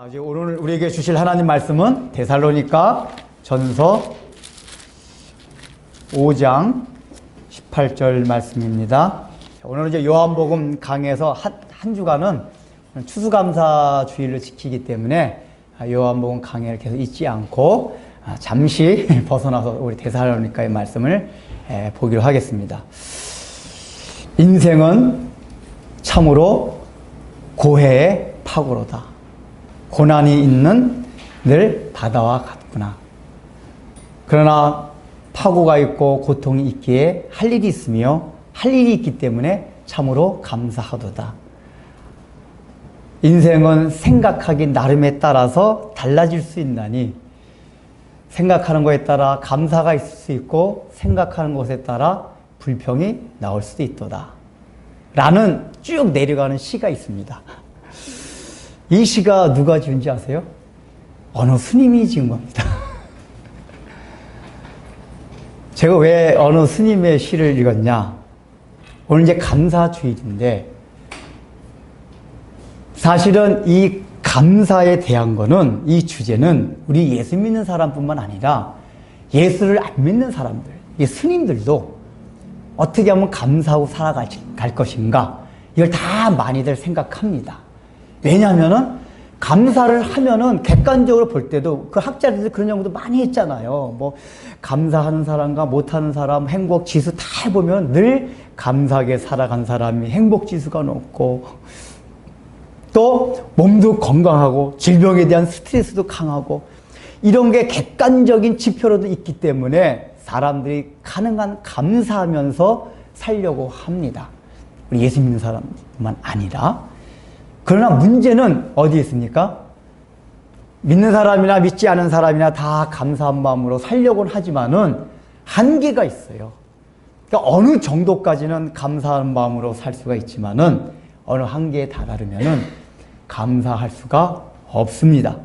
이제 오늘 우리에게 주실 하나님 말씀은 데살로니가 전서 5장 18절 말씀입니다. 오늘 이제 요한복음 강해에서 한 주간은 추수감사주일을 지키기 때문에 요한복음 강해를 계속 잊지 않고 잠시 벗어나서 우리 데살로니가의 말씀을 보기로 하겠습니다. 인생은 참으로 고해의 파고로다. 고난이 있는 늘 바다와 같구나. 그러나 파고가 있고 고통이 있기에 할 일이 있으며 할 일이 있기 때문에 참으로 감사하도다. 인생은 생각하기 나름에 따라서 달라질 수 있나니 생각하는 것에 따라 감사가 있을 수 있고 생각하는 것에 따라 불평이 나올 수도 있도다. 라는 쭉 내려가는 시가 있습니다. 이 시가 누가 지은지 아세요? 어느 스님이 지은 겁니다. 제가 왜 어느 스님의 시를 읽었냐? 오늘 이제 감사주일인데 사실은 이 감사에 대한 거는 이 주제는 우리 예수 믿는 사람뿐만 아니라 예수를 안 믿는 사람들, 이 스님들도 어떻게 하면 감사하고 살아갈 것인가 이걸 다 많이들 생각합니다. 왜냐하면은 감사를 하면은 객관적으로 볼 때도 그 학자들이 그런 연구도 많이 했잖아요. 뭐 감사하는 사람과 못하는 사람 행복 지수 다 해보면 늘 감사하게 살아간 사람이 행복 지수가 높고 또 몸도 건강하고 질병에 대한 스트레스도 강하고 이런 게 객관적인 지표로도 있기 때문에 사람들이 가능한 감사하면서 살려고 합니다. 우리 예수 믿는 사람뿐만 아니라. 그러나 문제는 어디에 있습니까? 믿는 사람이나 믿지 않은 사람이나 다 감사한 마음으로 살려고는 하지만은 한계가 있어요. 그러니까 어느 정도까지는 감사한 마음으로 살 수가 있지만은 어느 한계에 달하려면은 감사할 수가 없습니다.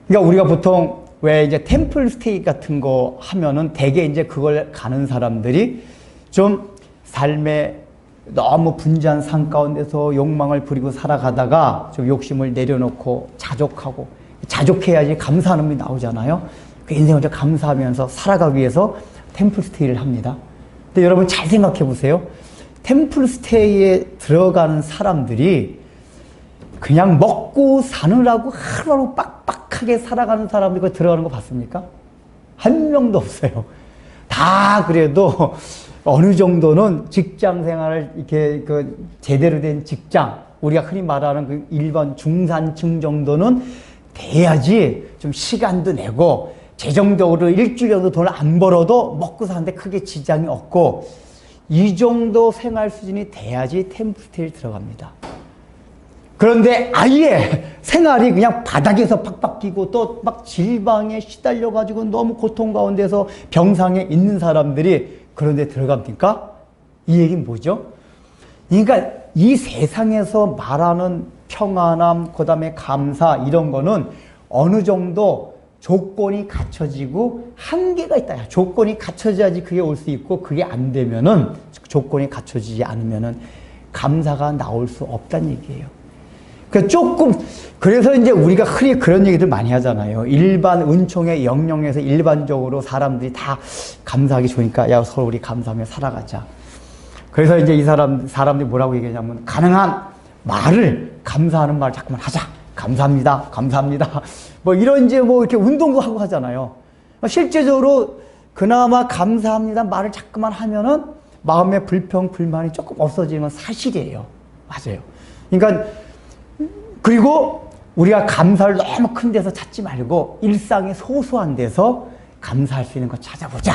그러니까 우리가 보통 왜 이제 템플 스테이 같은 거 하면은 대개 이제 그걸 가는 사람들이 좀 삶에 너무 분주한 삶 가운데서 욕망을 부리고 살아가다가 좀 욕심을 내려놓고 자족해야지 감사하는 분이 나오잖아요. 그 인생을 좀 감사하면서 살아가기 위해서 템플 스테이를 합니다. 근데 여러분 잘 생각해 보세요. 템플 스테이에 들어가는 사람들이 그냥 먹고 사느라고 하루하루 빡빡하게 살아가는 사람들이 거기 들어가는 거 봤습니까? 한 명도 없어요. 다 그래도 어느 정도는 직장 생활을 이렇게 제대로 된 직장, 우리가 흔히 말하는 그 일반 중산층 정도는 돼야지 좀 시간도 내고 재정적으로 일주일 정도 돈을 안 벌어도 먹고 사는데 크게 지장이 없고 이 정도 생활 수준이 돼야지 템플스테이에 들어갑니다. 그런데 아예 생활이 그냥 바닥에서 팍팍 끼고 또 막 질방에 시달려가지고 너무 고통 가운데서 병상에 있는 사람들이 그런데 들어갑니까? 이 얘기는 뭐죠? 그러니까 이 세상에서 말하는 평안함, 그 다음에 감사 이런 거는 어느 정도 조건이 갖춰지고 한계가 있다. 조건이 갖춰져야지 그게 올 수 있고 그게 안 되면은 조건이 갖춰지지 않으면은 감사가 나올 수 없다는 얘기예요. 그래서 이제 우리가 흔히 그런 얘기들 많이 하잖아요. 일반 은총의 영역에서 일반적으로 사람들이 다 감사하기 좋으니까 야, 서로 우리 감사하며 살아가자. 그래서 이제 이 사람들이 뭐라고 얘기하냐면 가능한 말을, 감사하는 말을 자꾸만 하자. 감사합니다. 감사합니다. 뭐 이런 이제 뭐 이렇게 운동도 하고 하잖아요. 실제적으로 그나마 감사합니다 말을 자꾸만 하면은 마음의 불평, 불만이 조금 없어지는 건 사실이에요. 맞아요. 그러니까 그리고 우리가 감사를 너무 큰 데서 찾지 말고 일상의 소소한 데서 감사할 수 있는 거 찾아보자.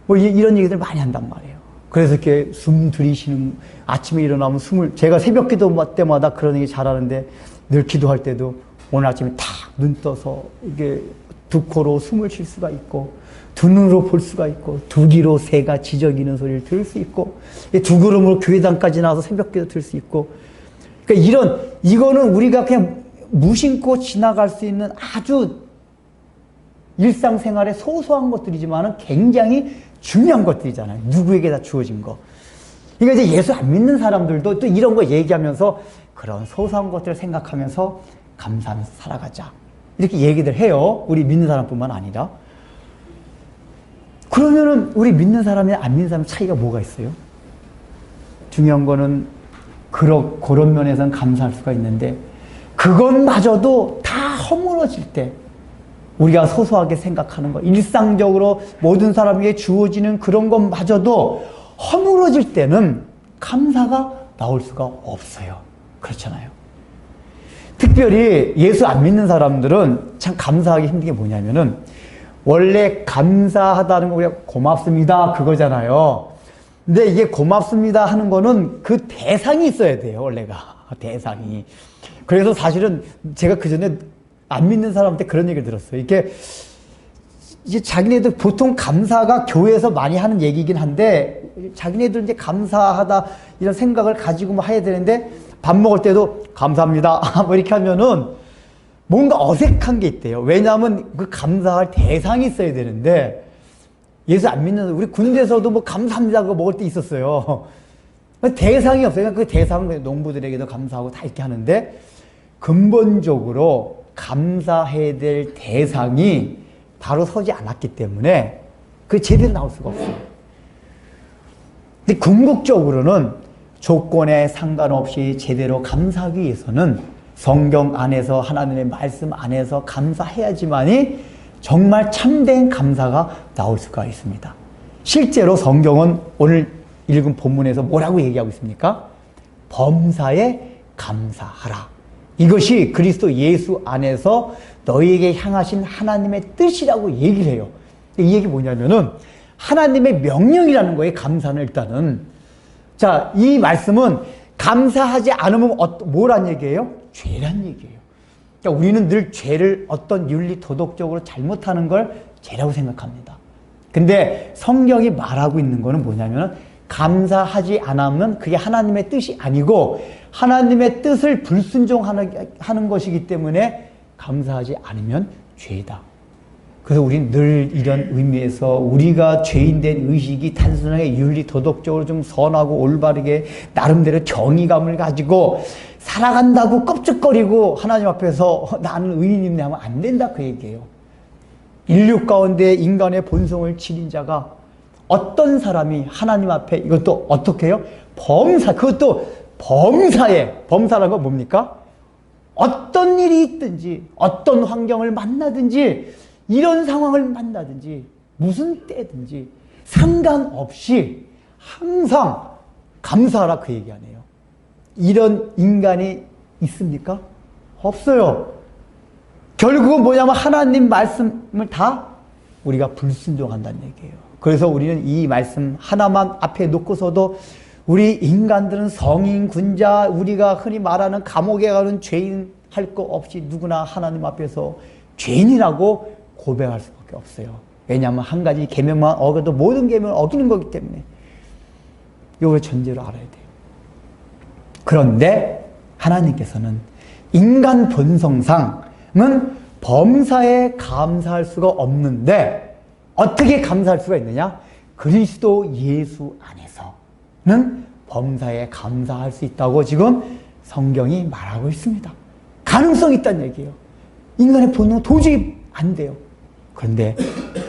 뭐 이런 얘기들 많이 한단 말이에요. 그래서 이렇게 숨 들이쉬는, 아침에 일어나면 제가 새벽 기도 때마다 그런 얘기 잘하는데 늘 기도할 때도 오늘 아침에 탁 눈 떠서 이게 두 코로 숨을 쉴 수가 있고 두 눈으로 볼 수가 있고 두 귀로 새가 지저귀는 소리를 들을 수 있고 두 걸음으로 교회당까지 나와서 새벽 기도 들을 수 있고 그러니까 이거는 우리가 그냥 무심코 지나갈 수 있는 아주 일상생활의 소소한 것들이지만은 굉장히 중요한 것들이잖아요. 누구에게 다 주어진 거. 그러니까 이제 예수 안 믿는 사람들도 또 이런 거 얘기하면서 그런 소소한 것들을 생각하면서 감사하면서 살아가자. 이렇게 얘기들 해요. 우리 믿는 사람뿐만 아니라. 그러면은 우리 믿는 사람이나 안 믿는 사람 차이가 뭐가 있어요? 중요한 거는 그런 면에서는 감사할 수가 있는데 그것마저도 다 허물어질 때 우리가 소소하게 생각하는 것, 일상적으로 모든 사람에게 주어지는 그런 것마저도 허물어질 때는 감사가 나올 수가 없어요. 그렇잖아요. 특별히 예수 안 믿는 사람들은 참 감사하기 힘든 게 뭐냐면은 원래 감사하다는 거 우리가 고맙습니다 그거잖아요. 근데 이게 고맙습니다 하는 거는 그 대상이 있어야 돼요. 원래가 대상이. 그래서 사실은 제가 그전에 안 믿는 사람한테 그런 얘기를 들었어요. 이게 이제 자기네들 보통 감사가 교회에서 많이 하는 얘기긴 한데 자기네들 이제 감사하다 이런 생각을 가지고 뭐 해야 되는데 밥 먹을 때도 감사합니다 뭐 이렇게 하면은 뭔가 어색한 게 있대요. 왜냐하면 그 감사할 대상이 있어야 되는데 예수 안 믿는 우리 군대에서도 뭐 감사합니다 그거 먹을 때 있었어요. 대상이 없어요. 그 대상은 농부들에게도 감사하고 다 이렇게 하는데 근본적으로 감사해야 될 대상이 바로 서지 않았기 때문에 그 제대로 나올 수가 없어요. 근데 궁극적으로는 조건에 상관없이 제대로 감사하기 위해서는 성경 안에서 하나님의 말씀 안에서 감사해야지만이 정말 참된 감사가 나올 수가 있습니다. 실제로 성경은 오늘 읽은 본문에서 뭐라고 얘기하고 있습니까? 범사에 감사하라. 이것이 그리스도 예수 안에서 너희에게 향하신 하나님의 뜻이라고 얘기를 해요. 이 얘기 뭐냐면은 하나님의 명령이라는 거예요. 감사는 일단은. 자, 이 말씀은 감사하지 않으면 뭐란 얘기예요? 죄란 얘기예요. 그러니까 우리는 늘 죄를 어떤 윤리 도덕적으로 잘못하는 걸 죄라고 생각합니다. 근데 성경이 말하고 있는 거는 뭐냐면 감사하지 않으면 그게 하나님의 뜻이 아니고 하나님의 뜻을 불순종하는 것이기 때문에 감사하지 않으면 죄다. 그래서 우리는 늘 이런 의미에서 우리가 죄인된 의식이 단순하게 윤리 도덕적으로 좀 선하고 올바르게 나름대로 정의감을 가지고 살아간다고 껍적거리고 하나님 앞에서 나는 의인이네 하면 안 된다 그 얘기예요. 인류 가운데 인간의 본성을 지닌 자가 어떤 사람이 하나님 앞에 이것도 어떻게 해요? 그것도 범사라는 건 뭡니까? 어떤 일이 있든지 어떤 환경을 만나든지 이런 상황을 만나든지 무슨 때든지 상관없이 항상 감사하라 그 얘기 아니에요. 이런 인간이 있습니까? 없어요. 결국은 뭐냐면 하나님 말씀을 다 우리가 불순종한다는 얘기예요. 그래서 우리는 이 말씀 하나만 앞에 놓고서도 우리 인간들은 성인, 군자, 우리가 흔히 말하는 감옥에 가는 죄인 할 거 없이 누구나 하나님 앞에서 죄인이라고 고백할 수밖에 없어요. 왜냐하면 한 가지 계명만 어겨도 모든 계명을 어기는 거기 때문에 이걸 전제로 알아야 돼요. 그런데 하나님께서는 인간 본성상은 범사에 감사할 수가 없는데 어떻게 감사할 수가 있느냐? 그리스도 예수 안에서는 범사에 감사할 수 있다고 지금 성경이 말하고 있습니다. 가능성이 있다는 얘기예요. 인간의 본능은 도저히 안 돼요. 그런데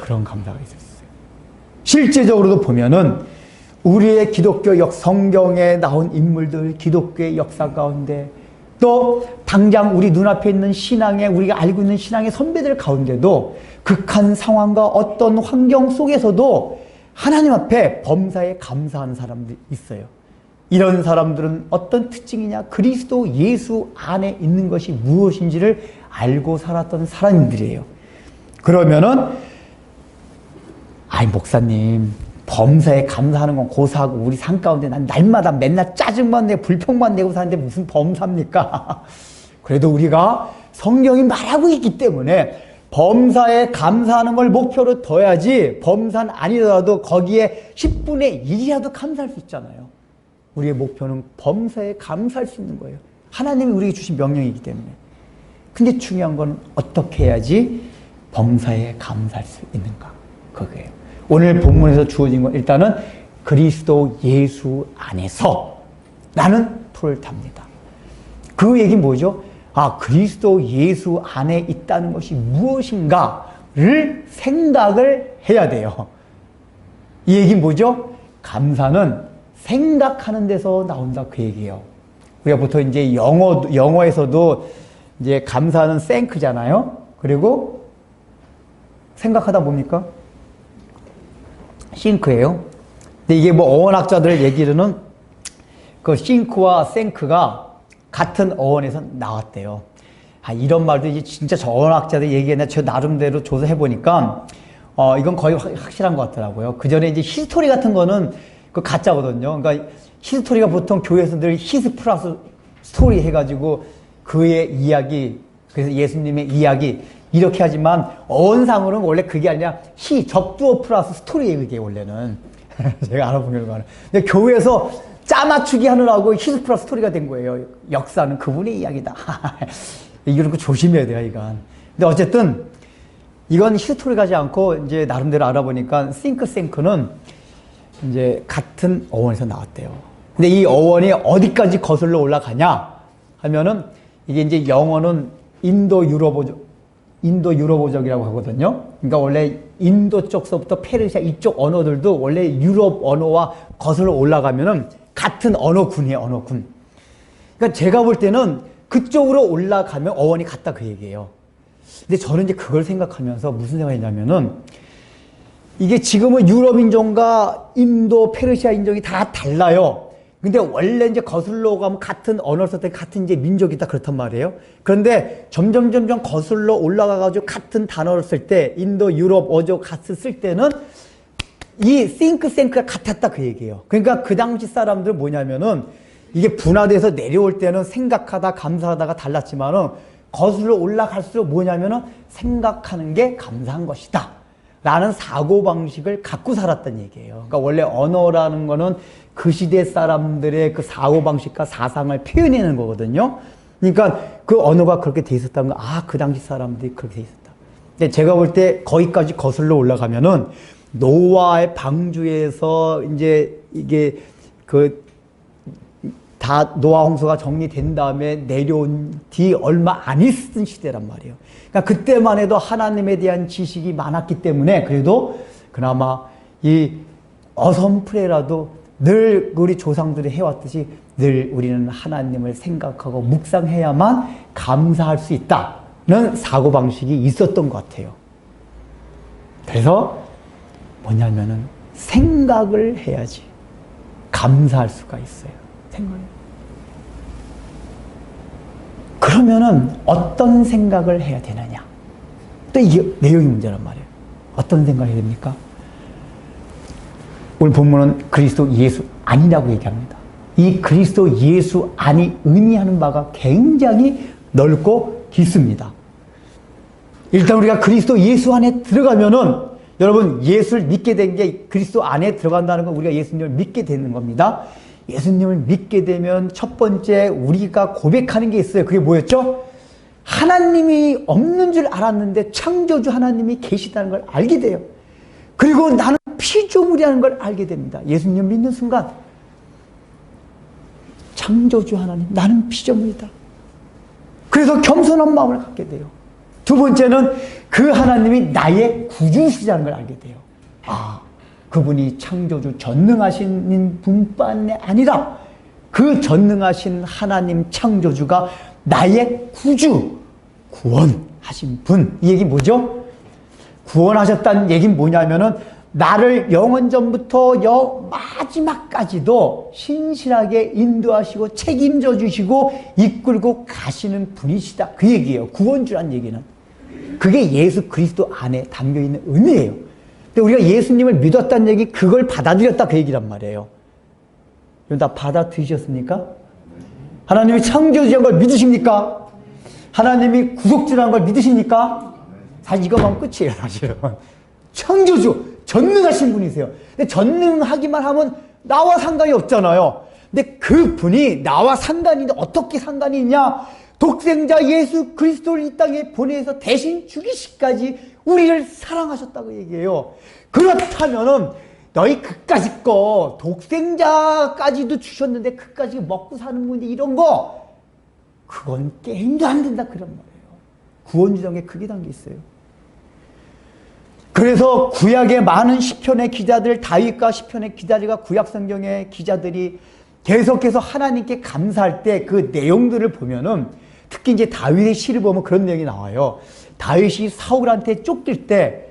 그런 감사가 있었어요. 실제적으로도 보면은 우리의 기독교 성경에 나온 인물들, 기독교의 역사 가운데 또 당장 우리 눈앞에 있는 신앙의 우리가 알고 있는 신앙의 선배들 가운데도 극한 상황과 어떤 환경 속에서도 하나님 앞에 범사에 감사하는 사람들이 있어요. 이런 사람들은 어떤 특징이냐? 그리스도 예수 안에 있는 것이 무엇인지를 알고 살았던 사람들이에요. 그러면은 목사님 범사에 감사하는 건 고사하고 우리 삶 가운데 난 날마다 맨날 짜증만 내고 불평만 내고 사는데 무슨 범사입니까? 그래도 우리가 성경이 말하고 있기 때문에 범사에 감사하는 걸 목표로 둬야지 범사는 아니더라도 거기에 10분의 1이라도 감사할 수 있잖아요. 우리의 목표는 범사에 감사할 수 있는 거예요. 하나님이 우리에게 주신 명령이기 때문에. 근데 중요한 건 어떻게 해야지 범사에 감사할 수 있는가? 그거예요. 오늘 본문에서 주어진 건 일단은 그리스도 예수 안에서 라는 토를 답니다. 그 얘기는 뭐죠? 아, 그리스도 예수 안에 있다는 것이 무엇인가를 생각을 해야 돼요. 이 얘기는 뭐죠? 감사는 생각하는 데서 나온다, 그 얘기예요. 우리가 보통 이제 영어에서도 이제 감사는 thank잖아요. 그리고 생각하다 뭡니까? think예요. 근데 이게 뭐 어원학자들 얘기로는 그 think와 thank가 같은 어원에서 나왔대요. 아, 이런 말도 이제 진짜 저 어원학자들 얘기했는데 저 나름대로 조사해보니까 이건 거의 확실한 것 같더라고요. 그 전에 이제 히스토리 같은 거는 그 가짜거든요. 그러니까 히스토리가 보통 교회에서 늘 히스 플러스 스토리 해가지고 그의 이야기, 그래서 예수님의 이야기 이렇게 하지만 어원상으로는 원래 그게 아니라 적두어 플러스 스토리예요, 그게 원래는. 제가 알아본 결과는. 근데 교회에서 짜맞추기 하느라고 히스 플러스 스토리가 된 거예요. 역사는 그분의 이야기다. 이런 거 조심해야 돼요, 이건. 근데 어쨌든 이건 히스토리 가지 않고 이제 나름대로 알아보니까 싱크생크는 이제 같은 어원에서 나왔대요. 근데 이 어원이 어디까지 거슬러 올라가냐 하면은 이게 이제 영어는 인도 유럽어적이라고 하거든요. 그러니까 원래 인도 쪽서부터 페르시아 이쪽 언어들도 원래 유럽 언어와 거슬러 올라가면은 같은 언어군이에요, 언어군. 그러니까 제가 볼 때는 그쪽으로 올라가면 어원이 같다, 그 얘기예요. 근데 저는 이제 그걸 생각하면서 무슨 생각이냐면은 이게 지금은 유럽 인종과 인도, 페르시아 인종이 다 달라요. 근데 원래 이제 거슬러 가면 같은 언어를 쓸 때 같은 이제 민족이다, 그렇단 말이에요. 그런데 점점 거슬러 올라가가지고 같은 단어를 쓸 때 인도, 유럽 어조 같이 쓸 때는 이 싱크가 같았다, 그 얘기예요. 그러니까 그 당시 사람들은 뭐냐면은 이게 분화돼서 내려올 때는 생각하다, 감사하다가 달랐지만은 거슬러 올라갈수록 뭐냐면은 생각하는 게 감사한 것이다 라는 사고방식을 갖고 살았던 얘기예요. 그러니까 원래 언어라는 거는 그 시대 사람들의 그 사고방식과 사상을 표현하는 거거든요. 그러니까 그 언어가 그렇게 돼 있었다는 거, 아, 그 당시 사람들이 그렇게 돼 있었다. 근데 제가 볼 때 거기까지 거슬러 올라가면은 노아의 방주에서 이제 이게 다 노아 홍수가 정리된 다음에 내려온 뒤 얼마 안 있은 시대란 말이에요. 그러니까 그때만 해도 하나님에 대한 지식이 많았기 때문에 그래도 그나마 이 어선프레라도 늘 우리 조상들이 해왔듯이 늘 우리는 하나님을 생각하고 묵상해야만 감사할 수 있다는 사고방식이 있었던 것 같아요. 그래서 뭐냐면은 생각을 해야지 감사할 수가 있어요. 생각. 그러면은 어떤 생각을 해야 되느냐? 또 이게 내용이 문제란 말이에요. 어떤 생각을 해야 됩니까? 오늘 본문은 그리스도 예수 안이라고 얘기합니다. 이 그리스도 예수 안이 의미하는 바가 굉장히 넓고 깊습니다. 일단 우리가 그리스도 예수 안에 들어가면은 여러분 예수를 믿게 된 게 그리스도 안에 들어간다는 건 우리가 예수님을 믿게 되는 겁니다. 예수님을 믿게 되면 첫 번째 우리가 고백하는 게 있어요. 그게 뭐였죠? 하나님이 없는 줄 알았는데 창조주 하나님이 계시다는 걸 알게 돼요. 그리고 나는 피조물이라는 걸 알게 됩니다. 예수님 믿는 순간 창조주 하나님, 나는 피조물이다. 그래서 겸손한 마음을 갖게 돼요. 두 번째는 그 하나님이 나의 구주시라는 걸 알게 돼요. 아, 그분이 창조주 전능하신 분뿐만 아니라 그 전능하신 하나님 창조주가 나의 구주, 구원하신 분. 이 얘기 뭐죠? 구원하셨다는 얘기는 뭐냐면은 나를 영원 전부터 마지막까지도 신실하게 인도하시고 책임져 주시고 이끌고 가시는 분이시다. 그 얘기예요. 구원주란 얘기는. 그게 예수 그리스도 안에 담겨있는 의미예요. 근데 우리가 예수님을 믿었다는 얘기, 그걸 받아들였다, 그 얘기란 말이에요. 여러분 다 받아들이셨습니까? 하나님이 창조주라는 걸 믿으십니까? 하나님이 구속주라는 걸 믿으십니까? 사실 이거만 끝이에요, 사실은. 창조주, 전능하신 분이세요. 근데 전능하기만 하면 나와 상관이 없잖아요. 근데 그 분이 나와 상관이 있는데 어떻게 상관이 있냐? 독생자 예수 그리스도를 이 땅에 보내서 대신 죽이시까지 우리를 사랑하셨다고 얘기해요. 그렇다면은 너희 그까짓 거 독생자까지도 주셨는데 그까짓 먹고 사는 분이 이런 거 그건 게임도 안 된다 그런 말이에요. 구원주장에 크게 담겨 있어요. 그래서 구약의 많은 시편의 기자들, 다윗과 시편의 기자들과 구약 성경의 기자들이 계속해서 하나님께 감사할 때 그 내용들을 보면은, 특히 이제 다윗의 시를 보면 그런 내용이 나와요. 다윗이 사울한테 쫓길 때,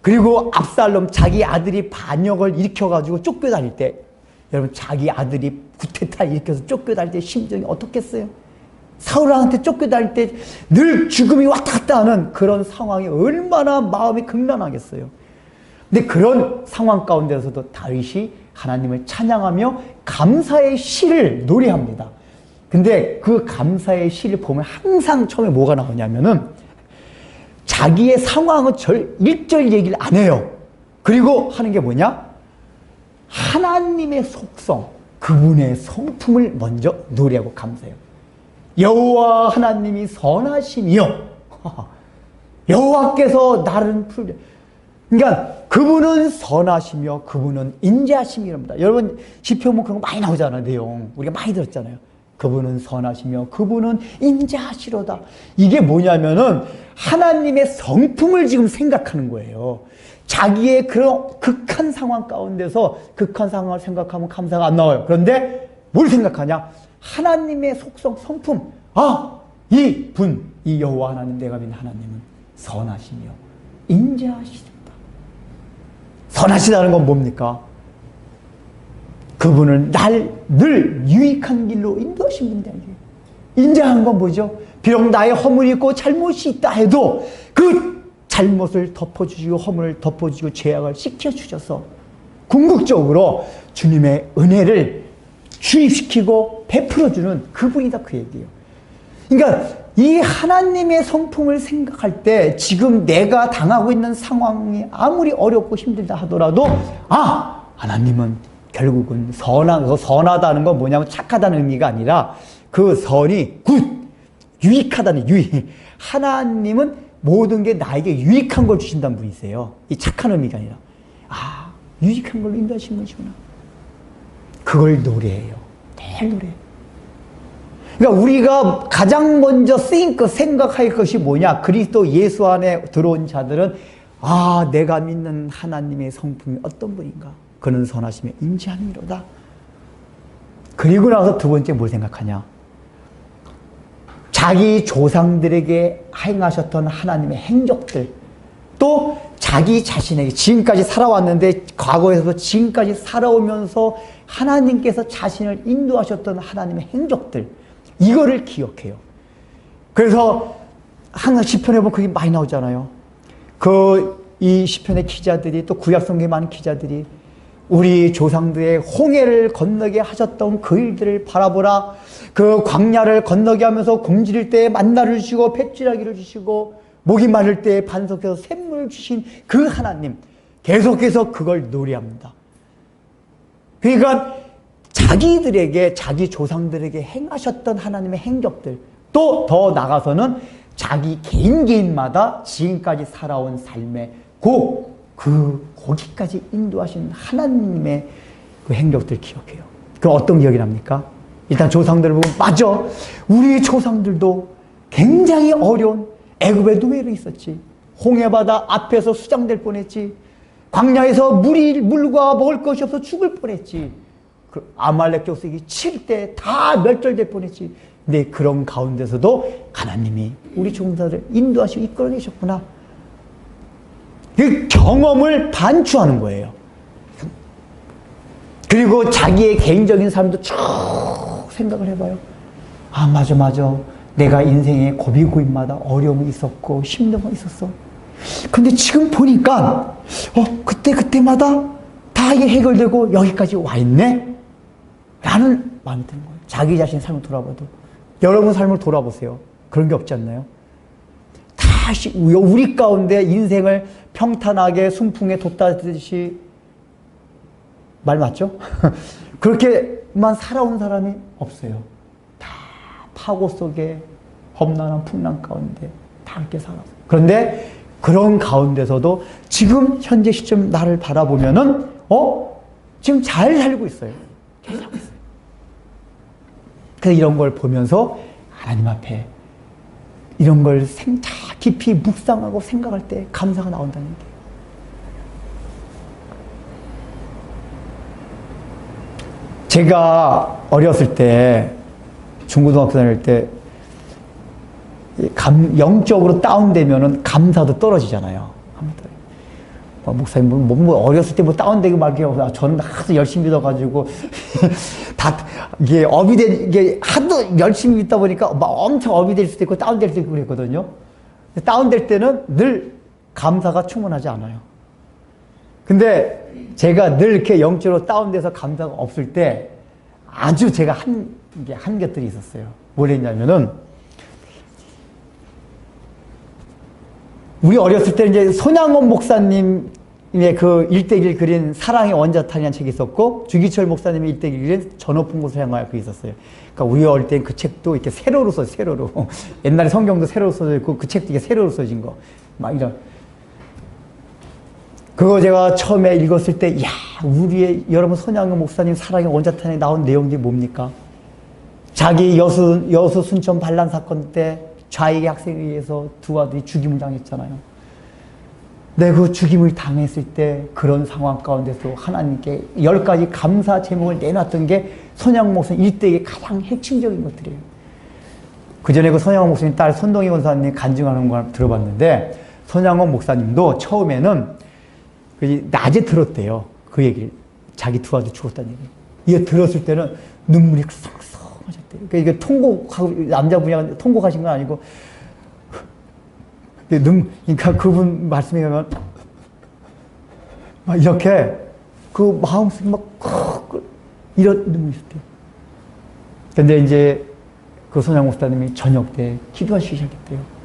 그리고 압살롬 자기 아들이 반역을 일으켜가지고 쫓겨다닐 때, 여러분 자기 아들이 구테타를 일으켜서 쫓겨다닐 때 심정이 어떻겠어요? 사울한테 쫓겨다닐 때 늘 죽음이 왔다 갔다 하는 그런 상황이 얼마나 마음이 극란하겠어요. 근데 그런 상황 가운데서도 다윗이 하나님을 찬양하며 감사의 시를 노래합니다. 근데 그 감사의 시를 보면 항상 처음에 뭐가 나오냐면은 자기의 상황은 일절 얘기를 안 해요. 그리고 하는 게 뭐냐? 하나님의 속성, 그분의 성품을 먼저 노래하고 감사해요. 여호와 하나님이 선하시며 여호와께서 나를 풀려. 그러니까 그분은 선하시며 그분은 인자하심이랍니다. 여러분 시편 보면 그런 거 많이 나오잖아요. 내용 우리가 많이 들었잖아요. 그분은 선하시며 그분은 인자하시로다. 이게 뭐냐면은 하나님의 성품을 지금 생각하는 거예요. 자기의 그런 극한 상황 가운데서 극한 상황을 생각하면 감사가 안 나와요. 그런데 뭘 생각하냐? 하나님의 속성, 성품. 이 여호와 하나님, 내가 믿는 하나님은 선하시며 인자하시다. 선하시다는 건 뭡니까? 그분은 날 늘 유익한 길로 인도하신 분이다. 인자한 건 뭐죠? 비록 나의 허물이 있고 잘못이 있다 해도 그 잘못을 덮어주시고 허물을 덮어주시고 죄악을 씻겨주셔서 궁극적으로 주님의 은혜를 주입시키고 베풀어주는 그분이다, 그 얘기예요. 그러니까 이 하나님의 성품을 생각할 때 지금 내가 당하고 있는 상황이 아무리 어렵고 힘들다 하더라도 하나님은 결국은 선하다는 건 뭐냐면 착하다는 의미가 아니라 그 선이 유익하다는 유익. 하나님은 모든 게 나에게 유익한 걸 주신다는 분이세요. 이 착한 의미가 아니라 유익한 걸로 인도하신 분이구나. 그걸 노래해요. 늘 노래. 그러니까 우리가 가장 먼저 생각할 것이 뭐냐? 그리스도 예수 안에 들어온 자들은 내가 믿는 하나님의 성품이 어떤 분인가? 그는 선하시며 인자함이로다. 그리고 나서 두 번째 뭘 생각하냐? 자기 조상들에게 행하셨던 하나님의 행적들, 또 자기 자신에게 지금까지 살아왔는데 과거에서도 지금까지 살아오면서 하나님께서 자신을 인도하셨던 하나님의 행적들, 이거를 기억해요. 그래서 항상 시편에 보면 그게 많이 나오잖아요. 이 시편의 기자들이, 또 구약 성경에 많은 기자들이 우리 조상들의 홍해를 건너게 하셨던 그 일들을 바라보라. 그 광야를 건너게 하면서 굶주릴 때 만나를 주시고 뱃지라기를 주시고 목이 마를 때 반석에서 샘물을 주신 그 하나님, 계속해서 그걸 노래합니다. 그러니까 자기들에게, 자기 조상들에게 행하셨던 하나님의 행적들, 또 더 나가서는 자기 개인마다 지금까지 살아온 삶의 거기까지 인도하신 하나님의 그 행적들 기억해요. 그 어떤 기억이 납니까? 일단 조상들을 보면 맞아. 우리 조상들도 굉장히 어려운 애굽의 노예로 있었지. 홍해바다 앞에서 수장될 뻔했지. 광야에서 물과 먹을 것이 없어 죽을 뻔했지. 아말렉 족속이 칠 때 다 멸절될 뻔했지. 근데 그런 가운데서도 하나님이 우리 조상들을 인도하시고 이끌어내셨구나. 그 경험을 반추하는 거예요. 그리고 자기의 개인적인 삶도 쭉 생각을 해봐요. 맞아. 내가 인생의 고비고입마다 어려움이 있었고 힘든 거 있었어. 근데 지금 보니까 그때마다 다 이게 해결되고 여기까지 와 있네? 라는 마음이 드는 거예요. 자기 자신의 삶을 돌아봐도. 여러분 삶을 돌아보세요. 그런 게 없지 않나요? 다시 우리 가운데 인생을 평탄하게 순풍에 돋다듯이, 말 맞죠? 그렇게만 살아온 사람이 없어요. 다 파고 속에 험난한 풍랑 가운데 다 그렇게 살았어요. 그런데 그런 가운데서도 지금 현재 시점 나를 바라보면은 지금 잘 살고 있어요. 잘 살고 있어요. 그래서 이런 걸 보면서 하나님 앞에 이런 걸 깊이 묵상하고 생각할 때 감사가 나온다는 게. 제가 어렸을 때, 중고등학교 다닐 때, 영적으로 다운되면은 감사도 떨어지잖아요. 목사님, 어렸을 때 다운되고 말게요. 저는 하도 열심히 믿어가지고, 이게 이게 하도 열심히 믿다 보니까 막 엄청 업이 될 수도 있고, 다운될 수도 있고 그랬거든요. 다운될 때는 늘 감사가 충분하지 않아요. 근데 제가 늘 이렇게 영적으로 다운돼서 감사가 없을 때 아주 제가 한 것들이 있었어요. 뭘 했냐면은, 우리 어렸을 때 이제 손양원 목사님의 그 일대기를 그린 사랑의 원자탄이라는 책이 있었고, 주기철 목사님의 일대기를 그린 저 높은 곳을 향하여 그게 있었어요. 그러니까 우리 어릴 땐 그 책도 이렇게 세로로 써요, 세로로. 옛날에 성경도 세로로 써져 있고, 그 책도 이게 세로로 써진 거. 막 이런. 그거 제가 처음에 읽었을 때, 여러분 손양원 목사님 사랑의 원자탄에 나온 내용들이 뭡니까? 자기 여수 순천 반란 사건 때 좌익의 학생에 의해서 두 아들이 죽임을 당했잖아요. 네, 그 죽임을 당했을 때 그런 상황 가운데서 하나님께 10가지 감사 제목을 내놨던 게 손양원 목사님 일대의 가장 핵심적인 것들이에요. 그 전에 그 손양원 목사님 딸 손동희 권사님 간증하는 걸 들어봤는데, 손양원 목사님도 처음에는 낮에 들었대요. 그 얘기를. 자기 두 아들 죽었다는 얘기. 이게 들었을 때는 눈물이 썽썽하셨대요. 그러니까 이게 남자분이 통곡하신 건 아니고, 그러니까 그분 말씀에 가면, 막 이렇게, 그 마음속에 이런 눈물이 있었대요. 근데 이제 그 손양 목사님이 저녁 때 기도하시기 시작했대요.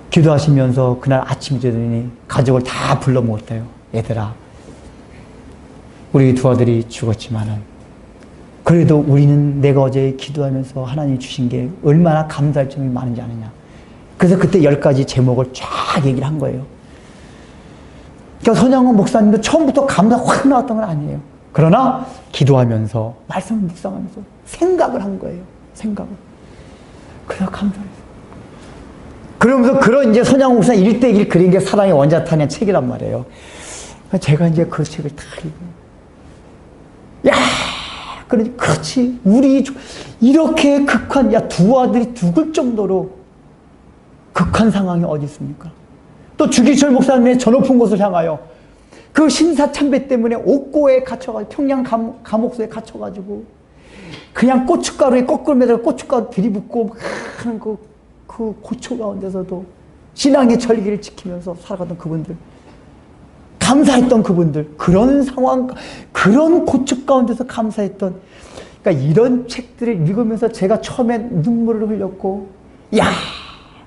기도하시면서 그날 아침이 되더니 가족을 다 불러 모았대요. 얘들아, 우리 두 아들이 죽었지만은 그래도 우리는 내가 어제 기도하면서 하나님이 주신 게 얼마나 감사할 점이 많은지 아느냐. 그래서 그때 10가지 제목을 쫙 얘기를 한 거예요. 그러니까 손양원 목사님도 처음부터 감사 확 나왔던 건 아니에요. 그러나 기도하면서 말씀을 묵상하면서 생각을 한 거예요. 생각을. 그래서 감사했어요. 그러면서 그런 이제 손양원 목사님 일대기를 그린 게 사랑의 원자탄이라는 책이란 말이에요. 제가 이제 그 책을 다 읽어요. 그렇지. 우리 이렇게 두 아들이 죽을 정도로 극한 상황이 어디 있습니까? 또 주기철 목사님의 저 높은 곳을 향하여 그 신사참배 때문에 옥고에 갇혀가지고 평양 감옥소에 갇혀가지고 그냥 고춧가루에 거꾸로 매달려 고춧가루 들이붓고 하는 그 고초 가운데서도 신앙의 절기를 지키면서 살아가던 그분들, 감사했던 그분들, 그런 상황, 그런 고초 가운데서 감사했던, 그러니까 이런 책들을 읽으면서 제가 처음에 눈물을 흘렸고,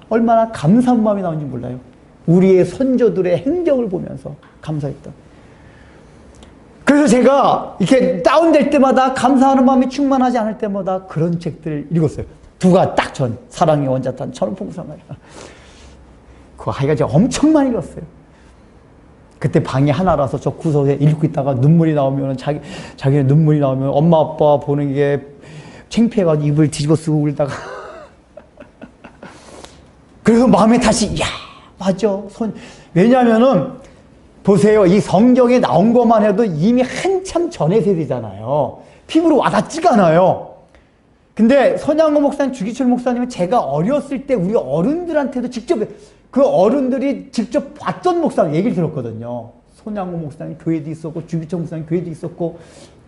얼마나 감사한 마음이 나오는지 몰라요. 우리의 선조들의 행적을 보면서 감사했던. 그래서 제가 이렇게 다운될 때마다 감사하는 마음이 충만하지 않을 때마다 그런 책들을 읽었어요. 두가 딱 사랑의 원자탄, 저는 봉사말. 그거 하기가 제가 엄청 많이 읽었어요. 그때 방이 하나라서 저 구석에 읽고 있다가 눈물이 나오면, 자기는 눈물이 나오면 엄마, 아빠 보는 게 창피해가지고 입을 뒤집어 쓰고 울다가. 그래서 마음에 다시, 맞아. 왜냐면은, 보세요. 이 성경에 나온 것만 해도 이미 한참 전의 세대잖아요. 피부로 와닿지가 않아요. 근데 손양원 목사님, 주기철 목사님은 제가 어렸을 때 우리 어른들한테도 직접, 그 어른들이 직접 봤던 목사님 얘기를 들었거든요. 손양원 목사님 교회도 있었고, 주기철 목사님 교회도 있었고,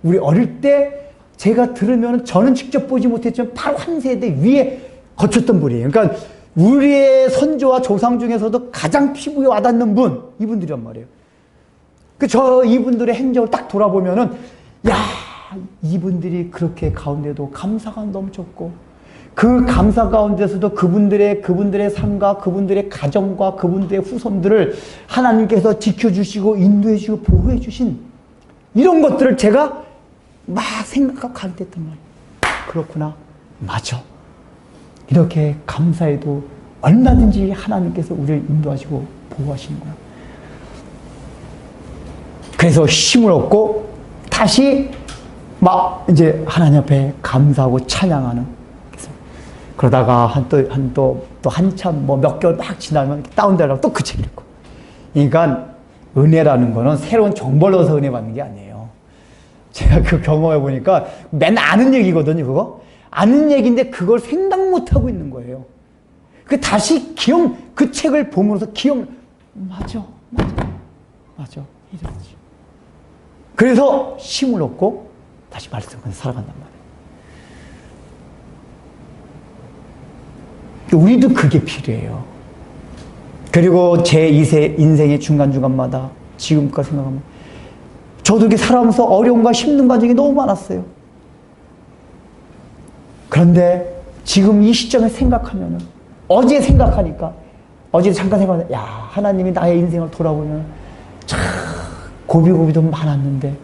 우리 어릴 때 제가 들으면 저는 직접 보지 못했지만 바로 한 세대 위에 거쳤던 분이에요. 그러니까 우리의 선조와 조상 중에서도 가장 피부에 와닿는 분, 이분들이란 말이에요. 이분들의 행적을 딱 돌아보면은, 이분들이 그렇게 가운데도 감사가 넘쳤고, 그 감사 가운데서도 그분들의 삶과 그분들의 가정과 그분들의 후손들을 하나님께서 지켜주시고 인도해주시고 보호해주신 이런 것들을 제가 막 생각하고 가르쳤단 말이에요. 그렇구나. 맞아. 이렇게 감사해도 얼마든지 하나님께서 우리를 인도하시고 보호하시는 거야. 그래서 힘을 얻고 다시 막 이제 하나님 앞에 감사하고 찬양하는. 그러다가 또 한참 뭐 몇 개월 막 지나면 다운되려고 또 그 책 읽고. 그러니까 은혜라는 거는 새로운 정보를 얻어서 은혜 받는 게 아니에요. 제가 그 경험해 보니까 맨날 아는 얘기거든요, 그거. 아는 얘기인데 그걸 생각 못 하고 있는 거예요. 그 다시 그 책을 보면서 맞아. 이러지. 그래서 힘을 얻고 다시 말씀을 살아간단 말이에요. 우리도 그게 필요해요. 그리고 제 인생의 중간중간마다 지금까지 생각하면 저도 이렇게 살아가면서 어려움과 힘든 과정이 너무 많았어요. 그런데 지금 이 시점에 생각하면은 어제 생각하니까 어제 잠깐 생각하면 하나님이 나의 인생을 돌아보면 참 고비고비도 많았는데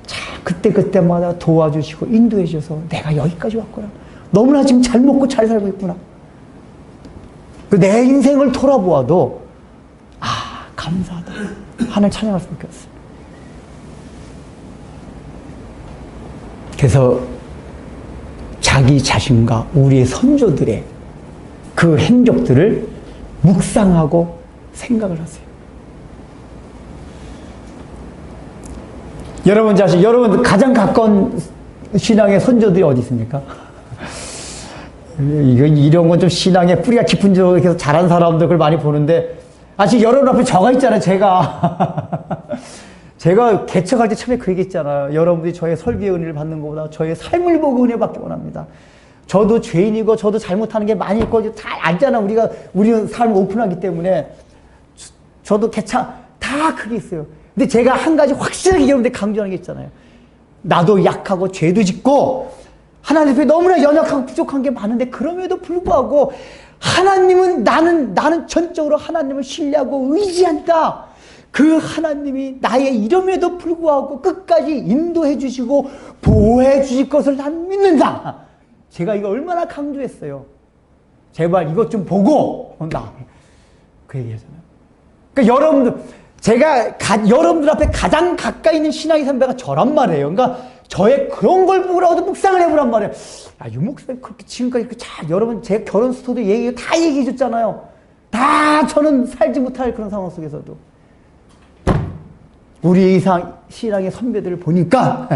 참 그때마다 도와주시고 인도해 주셔서 내가 여기까지 왔구나. 너무나 지금 잘 먹고 잘 살고 있구나. 내 인생을 돌아보아도 감사하다. 하나님 찬양할 수밖에 없어요. 그래서 자기 자신과 우리의 선조들의 그 행적들을 묵상하고 생각을 하세요. 여러분 가장 가까운 신앙의 선조들이 어디 있습니까? 이런 건 좀 신앙의 뿌리가 깊은 쪽에서 자란 사람들 그걸 많이 보는데 지금 여러분 앞에 저가 있잖아요. 제가 개척할 때 처음에 그 얘기 했잖아요. 여러분들이 저의 설교의 은혜를 받는 것보다 저의 삶을 보고 은혜 받기 원합니다. 저도 죄인이고 저도 잘못하는 게 많이 있고 다 알잖아. 우리는 삶을 오픈하기 때문에 저도 다 그게 있어요. 근데 제가 한 가지 확실하게 여러분들 강조하는 게 있잖아요. 나도 약하고 죄도 짓고 하나님 앞에 너무나 연약하고 부족한 게 많은데 그럼에도 불구하고 하나님은 나는 전적으로 하나님을 신뢰하고 의지한다. 그 하나님이 나의 이름에도 불구하고 끝까지 인도해 주시고 보호해 주실 것을 난 믿는다. 제가 이거 얼마나 강조했어요. 제발 이것 좀 보고 그 얘기하잖아요. 그러니까 여러분들 앞에 가장 가까이 있는 신앙의 선배가 저란 말이에요. 그러니까 저의 그런 걸 보라고도 묵상을 해보란 말이에요. 유 목사님 그렇게 지금까지 여러분 제 결혼 스토리 다 얘기해 줬잖아요. 다 저는 살지 못할 그런 상황 속에서도 우리 신앙의 선배들을 보니까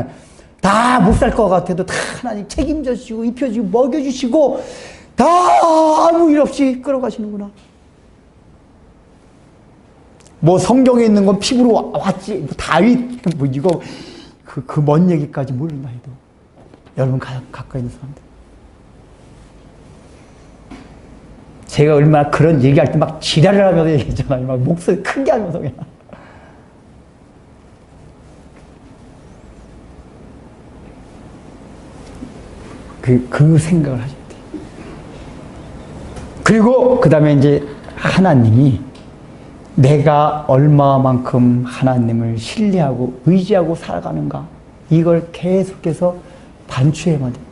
다 못 살 것 같아도 다 하나님 책임져 주시고 입혀주시고 먹여주시고 다 아무 일 없이 끌어가시는구나. 뭐 성경에 있는 건 피부로 왔지 다윗 이거 그 먼 얘기까지 모른다 해도 여러분 가까이 있는 사람들 제가 얼마나 그런 얘기할 때 막 지랄을 하면서 얘기했잖아요. 막 목소리 크게 하면서 그냥 그 생각을 하셔야 돼요. 그리고 그 다음에 이제 하나님이 내가 얼마만큼 하나님을 신뢰하고 의지하고 살아가는가 이걸 계속해서 반추해야만 됩니다.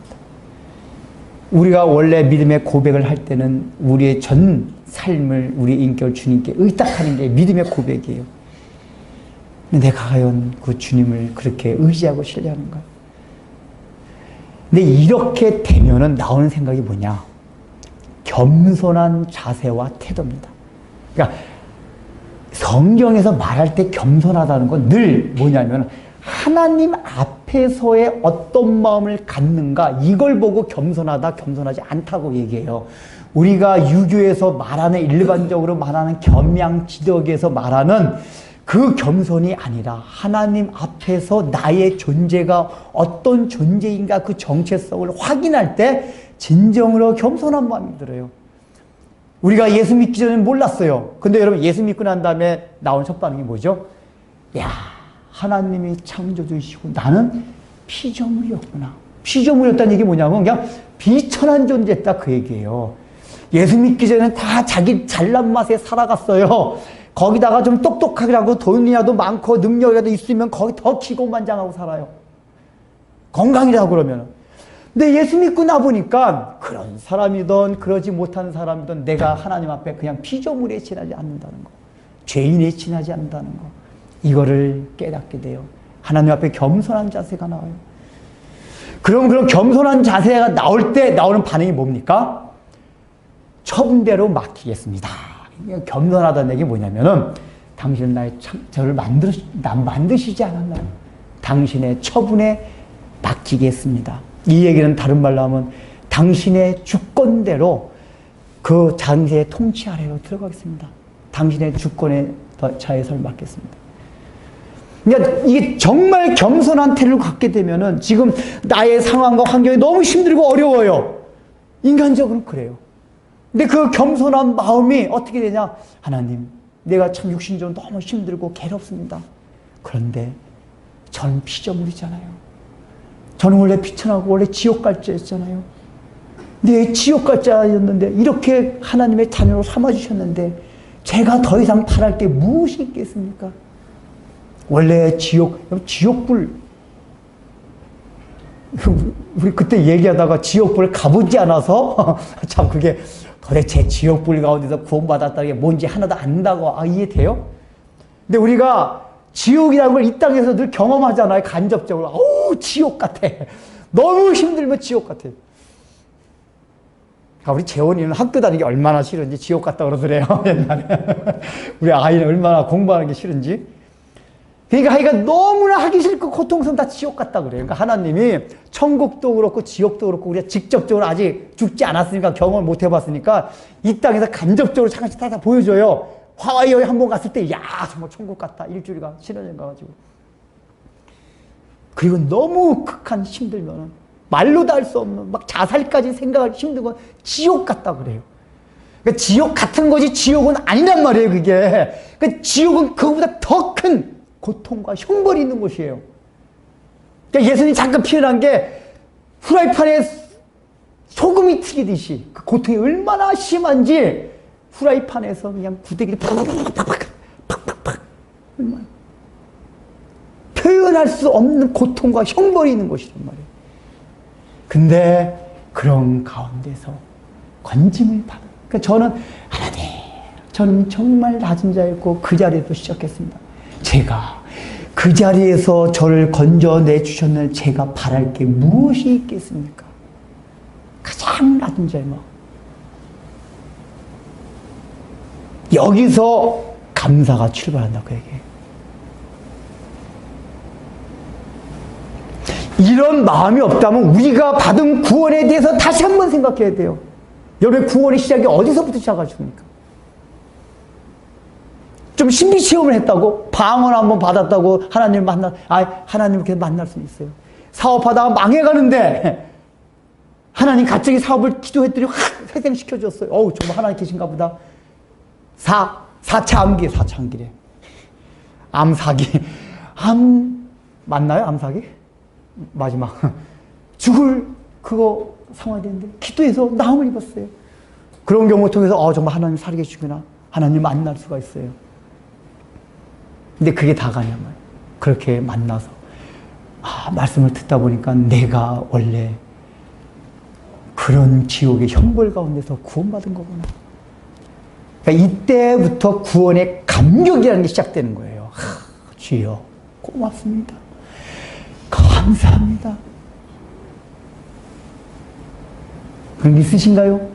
우리가 원래 믿음의 고백을 할 때는 우리의 전 삶을 우리의 인격을 주님께 의탁하는 게 믿음의 고백이에요. 근데 내가 과연 그 주님을 그렇게 의지하고 신뢰하는가? 근데 이렇게 되면은 나오는 생각이 뭐냐? 겸손한 자세와 태도입니다. 그러니까 성경에서 말할 때 겸손하다는 건 늘 뭐냐면 하나님 앞에서의 어떤 마음을 갖는가 이걸 보고 겸손하다 겸손하지 않다고 얘기해요. 우리가 유교에서 말하는 일반적으로 말하는 겸양지덕에서 말하는 그 겸손이 아니라 하나님 앞에서 나의 존재가 어떤 존재인가 그 정체성을 확인할 때 진정으로 겸손한 마음이 들어요. 우리가 예수 믿기 전에 몰랐어요. 근데 여러분 예수 믿고 난 다음에 나온 첫 반응이 뭐죠? 하나님이 창조주시고 나는 피조물이었구나. 피조물이었다는 얘기 뭐냐면 그냥 비천한 존재였다 그 얘기예요. 예수 믿기 전에는 다 자기 잘난 맛에 살아갔어요. 거기다가 좀 똑똑하게 하고 돈이라도 많고 능력이라도 있으면 거기 더 기고만장하고 살아요. 건강이라고 그러면. 근데 예수 믿고 나보니까 그런 사람이든 그러지 못한 사람이든 내가 하나님 앞에 그냥 피조물에 지나지 않는다는 거. 죄인에 지나지 않는다는 거. 이거를 깨닫게 돼요. 하나님 앞에 겸손한 자세가 나와요. 그럼 겸손한 자세가 나올 때 나오는 반응이 뭡니까? 처분대로 맡기겠습니다. 겸손하다는 얘기 뭐냐면은 당신은 저를 만드시지 않았나요? 당신의 처분에 맡기겠습니다. 이 얘기는 다른 말로 하면 당신의 주권대로 그 장세의 통치 아래로 들어가겠습니다. 당신의 주권에 자해서를 맡겠습니다. 그러니까 이게 정말 겸손한 태도를 갖게 되면은 지금 나의 상황과 환경이 너무 힘들고 어려워요. 인간적으로 그래요. 근데 그 겸손한 마음이 어떻게 되냐? 하나님, 내가 참 육신적으로 너무 힘들고 괴롭습니다. 그런데 저는 피조물이잖아요. 저는 원래 비천하고 원래 지옥 갈 자였잖아요. 네, 지옥 갈 자였는데 이렇게 하나님의 자녀로 삼아주셨는데 제가 더 이상 바랄 게 무엇이 있겠습니까? 원래 지옥불, 우리 그때 얘기하다가 지옥불을 가보지 않아서 참 그게 도대체 지옥불 가운데서 구원받았다는 게 뭔지 하나도 안다고 이해돼요? 근데 우리가 지옥이라는 걸 이 땅에서 늘 경험하잖아요. 간접적으로. 어우, 지옥 같아. 너무 힘들면 지옥 같아. 우리 재원이는 학교 다니기 얼마나 싫은지 지옥 같다 그러더래요. 옛날에. 우리 아이는 얼마나 공부하는 게 싫은지. 그러니까 아이가 너무나 하기 싫고 고통스러운 다 지옥 같다 그래요. 그러니까 하나님이 천국도 그렇고 지옥도 그렇고 우리가 직접적으로 아직 죽지 않았으니까 경험을 못 해봤으니까 이 땅에서 간접적으로 잠깐씩 다 보여줘요. 하와이 여행 한번 갔을 때, 야, 정말 천국 같다. 일주일간 신혼여행 가가지고. 그리고 너무 극한 힘들면은, 말로도 할 수 없는, 막 자살까지 생각하기 힘든 건 지옥 같다 그래요. 그러니까 지옥 같은 거지, 지옥은 아니란 말이에요, 그게. 그러니까 지옥은 그거보다 더 큰 고통과 형벌이 있는 곳이에요. 그러니까 예수님이 잠깐 표현한 게, 후라이팬에 소금이 튀기듯이, 그 고통이 얼마나 심한지, 후라이팬에서 그냥 구데기를 팍팍팍 표현할 수 없는 고통과 형벌이 있는 것이란 말이에요. 근데 그런 가운데서 건짐을 받은. 그러니까 저는 하나님, 저는 정말 낮은 자였고 그 자리에서 시작했습니다. 제가 그 자리에서 저를 건져내 주셨는 제가 바랄 게 무엇이 있겠습니까? 가장 낮은 자의 마음. 여기서 감사가 출발한다 그 얘기예요. 이런 마음이 없다면 우리가 받은 구원에 대해서 다시 한번 생각해야 돼요. 여러분 구원의 시작이 어디서부터 시작하십니까? 좀 신비 체험을 했다고? 방언 한번 받았다고 하나님을 하나님을 계속 만날 수 있어요. 사업하다가 망해가는데 하나님 갑자기 사업을 기도했더니 확 회생시켜줬어요. 어우, 정말 하나님 계신가 보다. 4차 암기래. 암사기. 맞나요? 암사기? 마지막. 죽을 그거 상황이 되는데, 기도해서 나음을 입었어요. 그런 경우 통해서, 정말 하나님 살아계시구나. 하나님 만날 수가 있어요. 근데 그게 다가 아니야 말이에요. 그렇게 만나서, 말씀을 듣다 보니까 내가 원래 그런 지옥의 형벌 가운데서 구원받은 거구나. 그러니까 이때부터 구원의 감격이라는 게 시작되는 거예요. 주여, 고맙습니다. 감사합니다. 그런 게 있으신가요?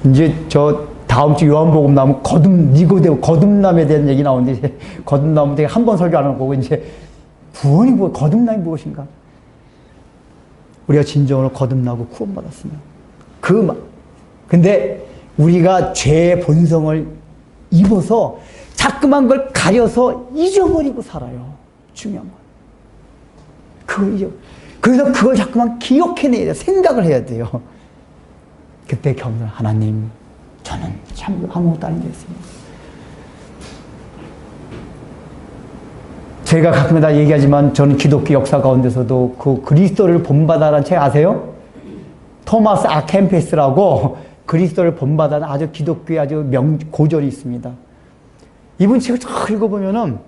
이제 저 다음 주 요한복음 나오면 니고데모 거듭남에 대한 얘기 나오는데, 이제 거듭남은 제가 한 번 설교 안 하고, 이제 구원이 거듭남이 무엇인가? 우리가 진정으로 거듭나고 구원받았으면. 근데 우리가 죄의 본성을 입어서 자꾸만 걸 가려서 잊어버리고 살아요. 중요한 건. 그래서 그걸 자꾸만 기억해내야 돼요. 생각을 해야 돼요. 그때 겸손 하나님, 저는 참 아무것도 아닌 게 있습니다. 제가 가끔마다 얘기하지만 저는 기독교 역사 가운데서도 그 그리스도를 본받아라는 책 아세요? 토마스 아켄페스라고 그리스도를 본받아라는 아주 기독교의 아주 고절이 있습니다. 이분 책을 쫙 읽어보면은,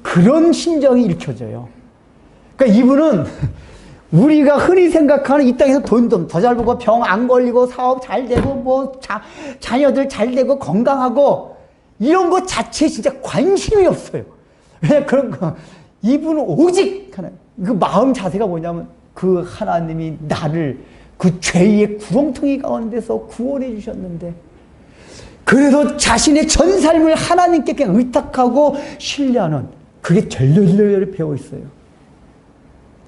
그런 심정이 읽혀져요. 그러니까 이분은 우리가 흔히 생각하는 이 땅에서 돈 더 잘 벌고 병 안 걸리고 사업 잘 되고 자녀들 잘 되고 건강하고 이런 것 자체에 진짜 관심이 없어요. 왜 그런 거? 이분은 오직 하나, 그 마음 자세가 뭐냐면 그 하나님이 나를 그 죄의 구렁텅이 가운데서 구원해 주셨는데, 그래서 자신의 전 삶을 하나님께 그냥 의탁하고 신뢰하는, 그게 절절절절 배어 있어요.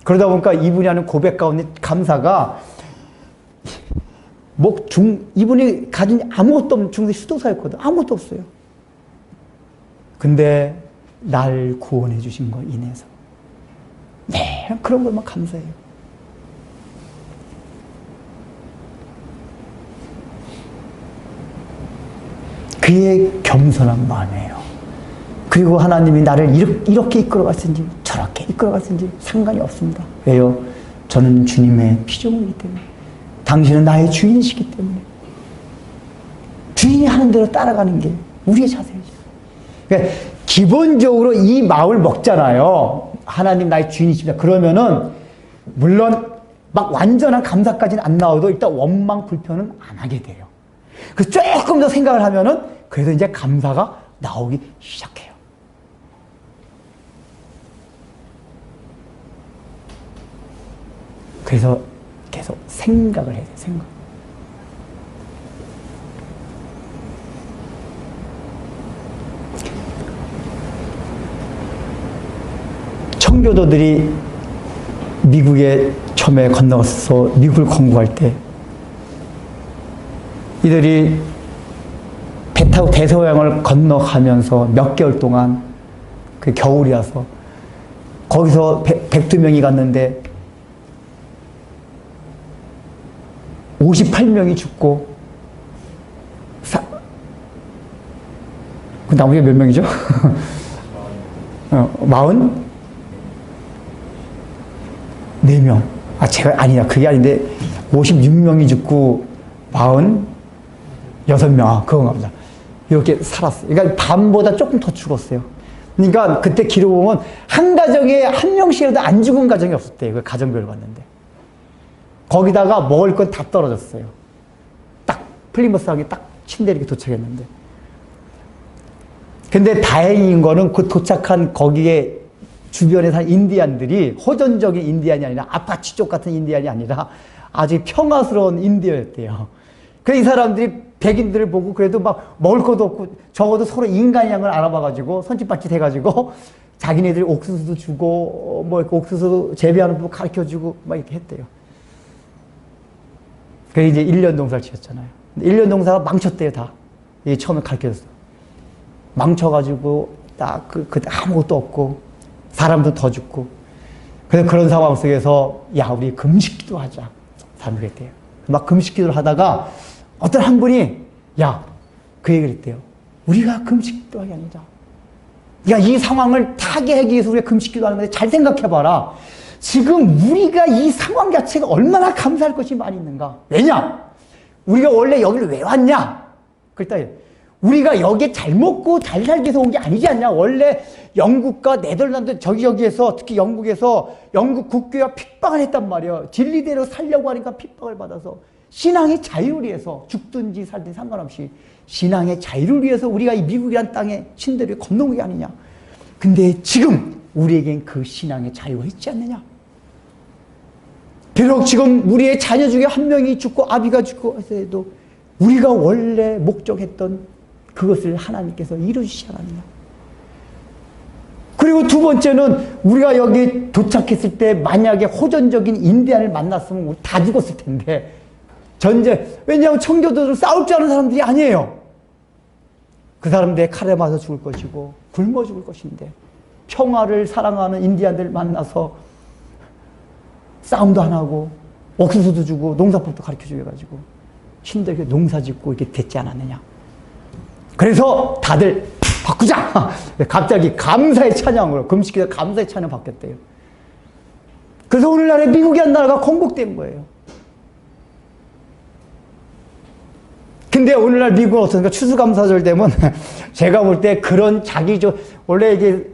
그러다 보니까 이분이 하는 고백 가운데 감사가, 이분이 가진 아무것도 없는 중세 수도사였거든. 아무것도 없어요. 근데 날 구원해 주신 거 인해서. 네, 그런 것만 감사해요. 그의 겸손한 마음이에요. 그리고 하나님이 나를 이렇게 이끌어갔든지 저렇게 이끌어갔든지 상관이 없습니다. 왜요? 저는 주님의 피조물이기 때문에. 당신은 나의 주인이시기 때문에. 주인이 하는 대로 따라가는 게 우리의 자세죠. 그러니까 기본적으로 이 마음을 먹잖아요. 하나님 나의 주인이십니다. 그러면은 물론 막 완전한 감사까지는 안 나와도 일단 원망 불평은 안 하게 돼요. 그래서 조금 더 생각을 하면은 그래서 이제 감사가 나오기 시작해요. 그래서 계속 생각을 해야 돼요. 생각. 청교도들이 미국에 처음에 건너서 미국을 건국할 때 이들이 배 타고 대서양을 건너가면서 몇 개월 동안, 그 겨울이어서 거기서 102명이 갔는데 58명이 죽고, 그 나머지가 몇 명이죠? 44명. 아니다. 그게 아닌데, 56명이 죽고, 46명. 그건가 보다. 이렇게 살았어요. 그러니까 밤보다 조금 더 죽었어요. 그러니까 그때 기록 보면, 한 가정에 한 명씩이라도 안 죽은 가정이 없었대요. 그 가정별로 봤는데. 거기다가 먹을 건 다 떨어졌어요. 딱 플리머스항에 딱 침대 이렇게 도착했는데. 근데 다행인 거는 그 도착한 거기에 주변에 산 인디안들이 호전적인 인디안이 아니라 아파치 쪽 같은 인디안이 아니라 아주 평화스러운 인디언이었대요. 그래서 이 사람들이 백인들을 보고 그래도 막 먹을 것도 없고 적어도 서로 인간양을 알아봐가지고 선짓밭이 돼가지고 자기네들이 옥수수도 주고 뭐 옥수수 재배하는 법 가르쳐주고 막 이렇게 했대요. 그래서 이제 1년 농사를 지었잖아요. 1년 농사가 망쳤대요, 다. 이게 처음에 가르쳐줬어. 망쳐가지고, 딱, 그때 아무것도 없고, 사람도 더 죽고. 그래서 그런 상황 속에서, 야, 우리 금식기도 하자. 사람들이 했대요. 막 금식기도를 하다가, 어떤 한 분이, 야, 그 얘기를 했대요. 우리가 금식기도 하기 아니자. 야, 이 상황을 타개하기 위해서 우리가 금식기도 하는 건데, 잘 생각해봐라. 지금 우리가 이 상황 자체가 얼마나 감사할 것이 많이 있는가. 왜냐? 우리가 원래 여기를 왜 왔냐? 그랬더니 우리가 여기에 잘 먹고 잘 살기 위해서 온 게 아니지 않냐? 원래 영국과 네덜란드 저기에서 특히 영국에서 영국 국교가 핍박을 했단 말이에요. 진리대로 살려고 하니까 핍박을 받아서 신앙의 자유를 위해서 죽든지 살든지 상관없이 신앙의 자유를 위해서 우리가 이 미국이란 땅에 신대를 건너온 게 아니냐? 근데 지금 우리에겐 그 신앙의 자유가 있지 않느냐? 비록 지금 우리의 자녀 중에 한 명이 죽고 아비가 죽고 해도 우리가 원래 목적했던 그것을 하나님께서 이루시지 않았느냐? 그리고 두 번째는 우리가 여기 도착했을 때 만약에 호전적인 인디안을 만났으면 우리 다 죽었을 텐데 왜냐하면 청교도들 싸울 줄 아는 사람들이 아니에요. 그 사람들의 칼에 맞아 죽을 것이고 굶어 죽을 것인데 평화를 사랑하는 인디안들 만나서 싸움도 안 하고 옥수수도 주고 농사법도 가르쳐주고 해가지고 신들에게 농사 짓고 이렇게 됐지 않았느냐. 그래서 다들 바꾸자. 갑자기 감사의 찬양으로 금식기도 감사의 찬양 바뀌었대요. 그래서 오늘날에 미국이란 나라가 건국된 거예요. 근데 오늘날 미국은 어떻습니까? 추수감사절 되면 제가 볼 때 그런 원래 이게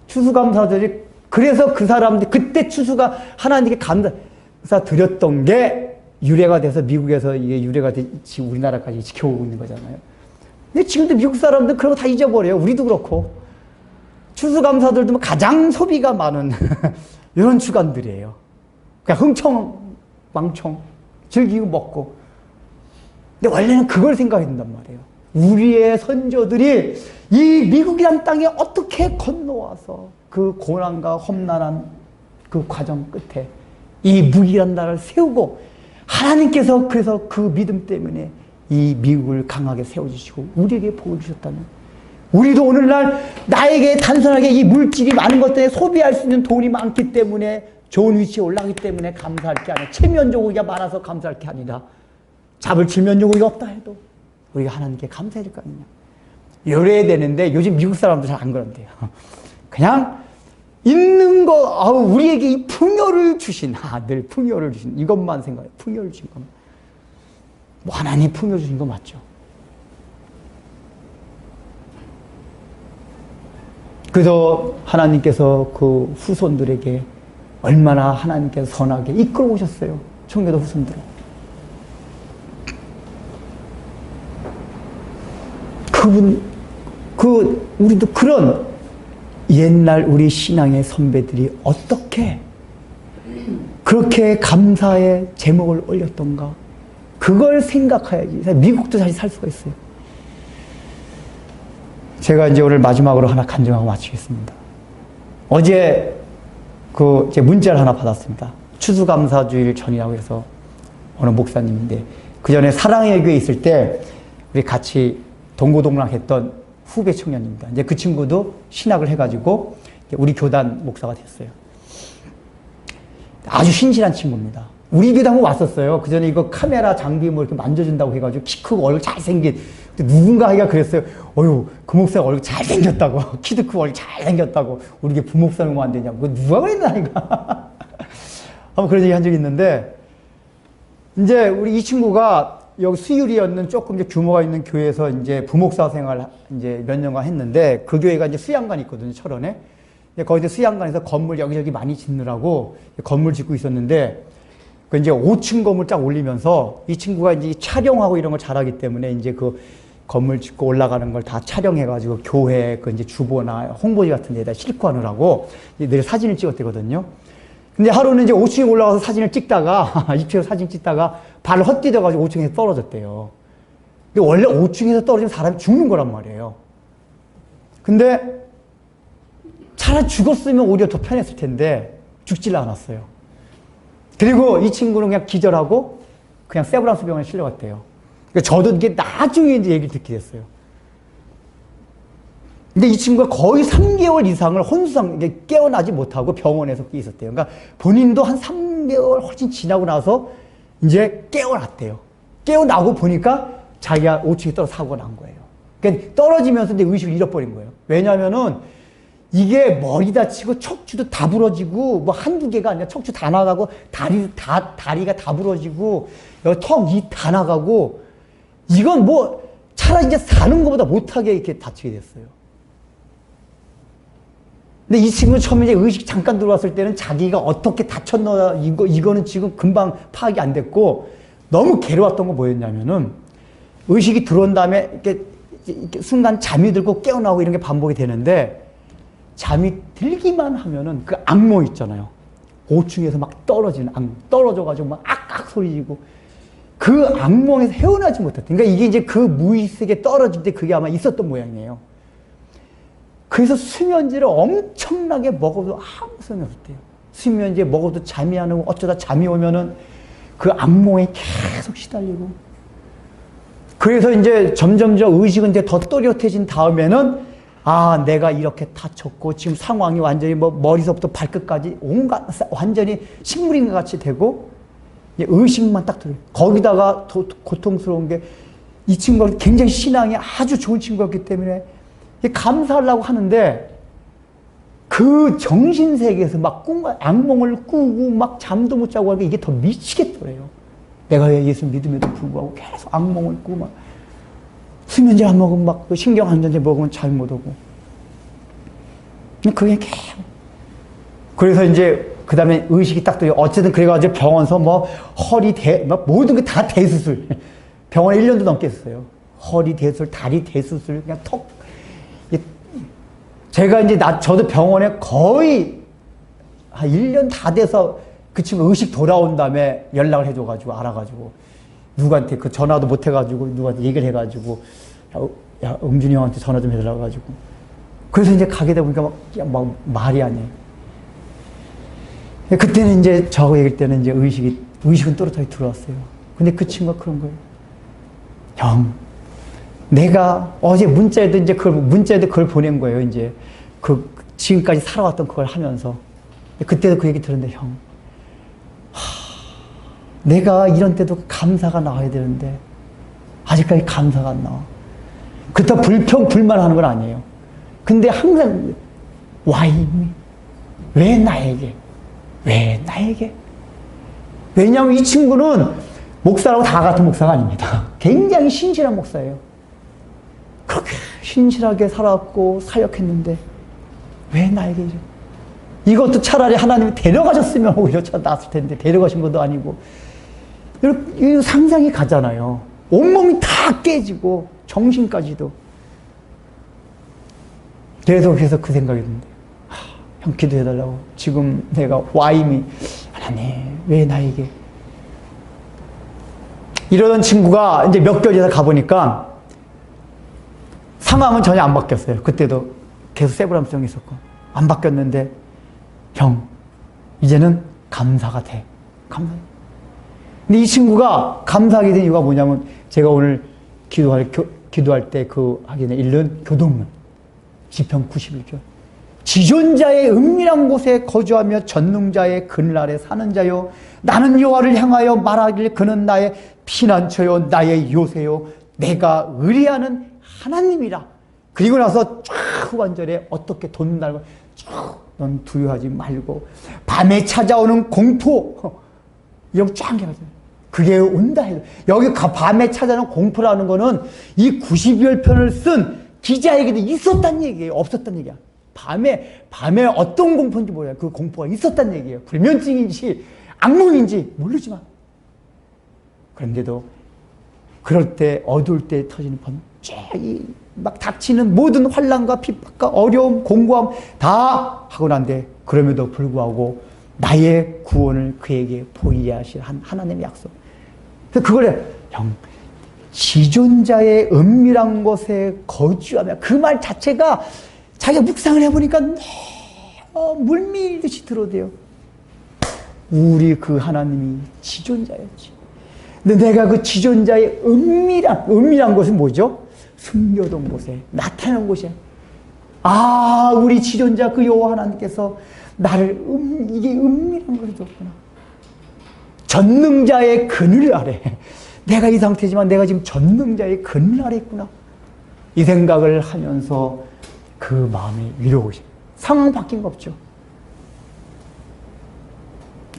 추수감사절이 그래서 그 사람들이 그때 추수가 하나님께 감사 드렸던 게 유래가 돼서 미국에서 이게 유래가 돼서 우리나라까지 지켜오고 있는 거잖아요. 근데 지금도 미국 사람들 그런 거 다 잊어버려요. 우리도 그렇고. 추수감사들도 가장 소비가 많은 이런 주간들이에요. 그냥 흥청망청 즐기고 먹고. 근데 원래는 그걸 생각해야 된단 말이에요. 우리의 선조들이 이 미국이란 땅에 어떻게 건너와서 그 고난과 험난한 그 과정 끝에 이 무기란 나라를 세우고, 하나님께서 그래서 그 믿음 때문에 이 미국을 강하게 세워주시고 우리에게 복을 주셨다는, 우리도 오늘날 나에게 단순하게 이 물질이 많은 것 때문에 소비할 수 있는 돈이 많기 때문에 좋은 위치에 올라가기 때문에 감사할 게 아니라, 칠면조고기가 많아서 감사할 게 아니라, 잡을 칠면조고기가 없다 해도 우리가 하나님께 감사해야 될 거 아니냐. 이래야 되는데 요즘 미국 사람도 잘 안 그런대요. 그냥 있는 거, 우리에게 이 풍요를 주신, 늘 풍요를 주신 이것만 생각해. 풍요를 주신 것만. 뭐 하나님 풍요 주신 거 맞죠. 그래서 하나님께서 그 후손들에게 얼마나 하나님께서 선하게 이끌어 오셨어요. 청교도 후손들을. 우리도 그런 옛날 우리 신앙의 선배들이 어떻게 그렇게 감사의 제목을 올렸던가, 그걸 생각해야지 미국도 다시 살 수가 있어요. 제가 이제 오늘 마지막으로 하나 간증하고 마치겠습니다. 어제 제 문자를 하나 받았습니다. 추수감사주일 전이라고 해서 어느 목사님인데, 그 전에 사랑의 교회에 있을 때 우리 같이 동고동락했던 후배 청년입니다. 이제 그 친구도 신학을 해가지고 우리 교단 목사가 됐어요. 아주 신실한 친구입니다. 우리 교단 한번 왔었어요. 그 전에 이거 카메라 장비 뭐 이렇게 만져준다고 해가지고 키 크고 얼굴 잘생긴, 누군가 하기가 그랬어요. 그 목사가 얼굴 잘생겼다고. 키도 크고 얼굴 잘생겼다고. 우리 게 부목사님 안 되냐고. 누가 그랬나, 이거. 한번 그런 얘기 한 적이 있는데, 이제 우리 이 친구가 여기 수유리였는 조금 이제 규모가 있는 교회에서 이제 부목사 생활 이제 몇 년간 했는데, 그 교회가 이제 수양관이 있거든요, 철원에. 거기서 수양관에서 건물 여기저기 많이 짓느라고 건물 짓고 있었는데, 그 이제 5층 건물 쫙 올리면서 이 친구가 이제 촬영하고 이런 걸 잘하기 때문에 이제 그 건물 짓고 올라가는 걸 다 촬영해가지고 교회 그 이제 주보나 홍보지 같은 데다 싣고 하느라고 늘 사진을 찍었대거든요. 근데 하루는 이제 5층에 올라가서 사진을 찍다가, 2층에서 사진 찍다가 발을 헛디뎌가지고 5층에서 떨어졌대요. 근데 원래 5층에서 떨어지면 사람이 죽는 거란 말이에요. 근데 차라리 죽었으면 오히려 더 편했을 텐데 죽질 않았어요. 그리고 이 친구는 그냥 기절하고 그냥 세브란스 병원에 실려갔대요. 그러니까 저도 이게 나중에 이제 얘기를 듣게 됐어요. 근데 이 친구가 거의 3개월 이상을 혼수상, 깨어나지 못하고 병원에서 있었대요. 그러니까 본인도 한 3개월 훨씬 지나고 나서 이제 깨어났대요. 깨어나고 보니까 자기가 5층에 떨어져 사고가 난 거예요. 그러니까 떨어지면서 이제 의식을 잃어버린 거예요. 왜냐면은 이게 머리 다치고 척추도 다 부러지고, 뭐 한두 개가 아니라 척추 다 나가고, 다리가 다 부러지고, 여기 턱, 이 다 나가고, 이건 뭐 차라리 이제 사는 것보다 못하게 이렇게 다치게 됐어요. 근데 이 친구는 처음에 이제 의식 잠깐 들어왔을 때는 자기가 어떻게 다쳤나, 이거는 지금 금방 파악이 안 됐고, 너무 괴로웠던 거 뭐였냐면은, 의식이 들어온 다음에 이렇게 순간 잠이 들고 깨어나고 이런 게 반복이 되는데, 잠이 들기만 하면은 그 악몽 있잖아요. 5층에서 막 떨어지는 악몽. 떨어져가지고 막 악악 소리 지고, 그 악몽에서 헤어나지 못했다. 그러니까 이게 이제 그 무의식에 떨어질 때 그게 아마 있었던 모양이에요. 그래서 수면제를 엄청나게 먹어도 아무 소용이 없대요. 수면제 먹어도 잠이 안 오고, 어쩌다 잠이 오면은 그 악몽에 계속 시달리고. 그래서 이제 점점 의식은 이제 더 또렷해진 다음에는, 내가 이렇게 다쳤고, 지금 상황이 완전히 뭐 머리서부터 발끝까지 온갖, 완전히 식물인과 같이 되고, 의식만 딱 들어요. 거기다가 더 고통스러운 게, 이 친구가 굉장히 신앙이 아주 좋은 친구였기 때문에 감사하려고 하는데, 그 정신세계에서 막 악몽을 꾸고 막 잠도 못 자고 하니까 이게 더 미치겠더래요. 내가 왜 예수 믿음에도 불구하고 계속 악몽을 꾸고 막, 수면제 안 먹으면 막 신경 안정제 먹으면 잠 못 오고. 그게 계속. 그래서 이제 그 다음에 의식이 딱 들어요. 어쨌든 그래가지고 병원서 뭐 허리 막 모든 게 다 대수술. 병원에 1년도 넘게 했어요. 허리 대수술, 다리 대수술, 그냥 턱. 제가 이제 저도 병원에 거의 한 1년 다 돼서 그 친구 의식 돌아온 다음에 연락을 해줘가지고 알아가지고 누구한테 그 전화도 못 해가지고 누구한테 얘기를 해가지고 야 응준이 형한테 전화 좀 해달라고 가지고 그래서 이제 가게 되다 보니까 막 말이 아니에요. 그때는 이제 저하고 얘기할 때는 이제 의식은 또렷하게 들어왔어요. 근데 그 친구가 그런 거예요. 형, 내가 어제 문자에도 그걸 보낸 거예요. 이제 지금까지 살아왔던 그걸 하면서 그때도 그 얘기 들었는데 형, 내가 이런 때도 감사가 나와야 되는데 아직까지 감사가 안 나와. 그렇다고 불만하는 건 아니에요. 근데 항상 why me? 왜 나에게? 왜 나에게? 왜냐하면 이 친구는 목사라고 다 같은 목사가 아닙니다. 굉장히 신실한 목사예요. 그렇게 신실하게 살았고 사역했는데 왜 나에게 이래? 이것도 차라리 하나님이 데려가셨으면 오히려 나았을 텐데 데려가신 것도 아니고 이 상상이 가잖아요. 온몸이 다 깨지고 정신까지도. 계속해서 그 생각이 드는데 형 기도해달라고. 지금 내가 why me? 하나님 왜 나에게? 이러던 친구가 이제 몇 개월 지나서 가보니까 상황은 전혀 안 바뀌었어요. 그때도 계속 세브람성이 있었고 안 바뀌었는데 형 이제는 감사가 돼. 감사. 근데 이 친구가 감사하게 된 이유가 뭐냐면 제가 오늘 기도할 때 하게 된 읽는 교동문 시편 91편. 지존자의 은밀한 곳에 거주하며 전능자의 그늘 아래 사는 자요. 나는 여호와를 향하여 말하길 그는 나의 피난처요 나의 요새요 내가 의뢰하는 하나님이라. 그리고 나서 쫙 후반절에 어떻게 돕는다는 걸 쭉 넌 두려워하지 말고 밤에 찾아오는 공포 이런 쫙 해가지고 그게 온다 해요. 여기 밤에 찾아오는 공포라는 거는 이 92여 편을 쓴 기자에게도 있었단 얘기예요. 없었단 얘기야. 밤에 어떤 공포인지 몰라요. 그 공포가 있었단 얘기예요. 불면증인지 악몽인지 모르지만 그런데도 그럴 때 어두울 때 터지는 밤 막 닥치는 모든 환난과 핍박과 어려움 공고함 다 하고 난데 그럼에도 불구하고 나의 구원을 그에게 보이게 하실 하나님의 약속. 그래서 그걸 형 지존자의 은밀한 곳에 거주하며 그 말 자체가 자기가 묵상을 해보니까 물밀듯이 들어대요. 우리 그 하나님이 지존자였지. 근데 내가 그 지존자의 은밀한 곳은 뭐죠? 숨겨둔 곳에, 나타난 곳에. 아, 우리 지존자 그 여호와 하나님께서 나를 이게 은밀한 곳에 뒀구나. 전능자의 그늘 아래. 내가 이 상태지만 내가 지금 전능자의 그늘 아래 있구나. 이 생각을 하면서 그 마음이 위로가 오죠. 상황 바뀐 거 없죠.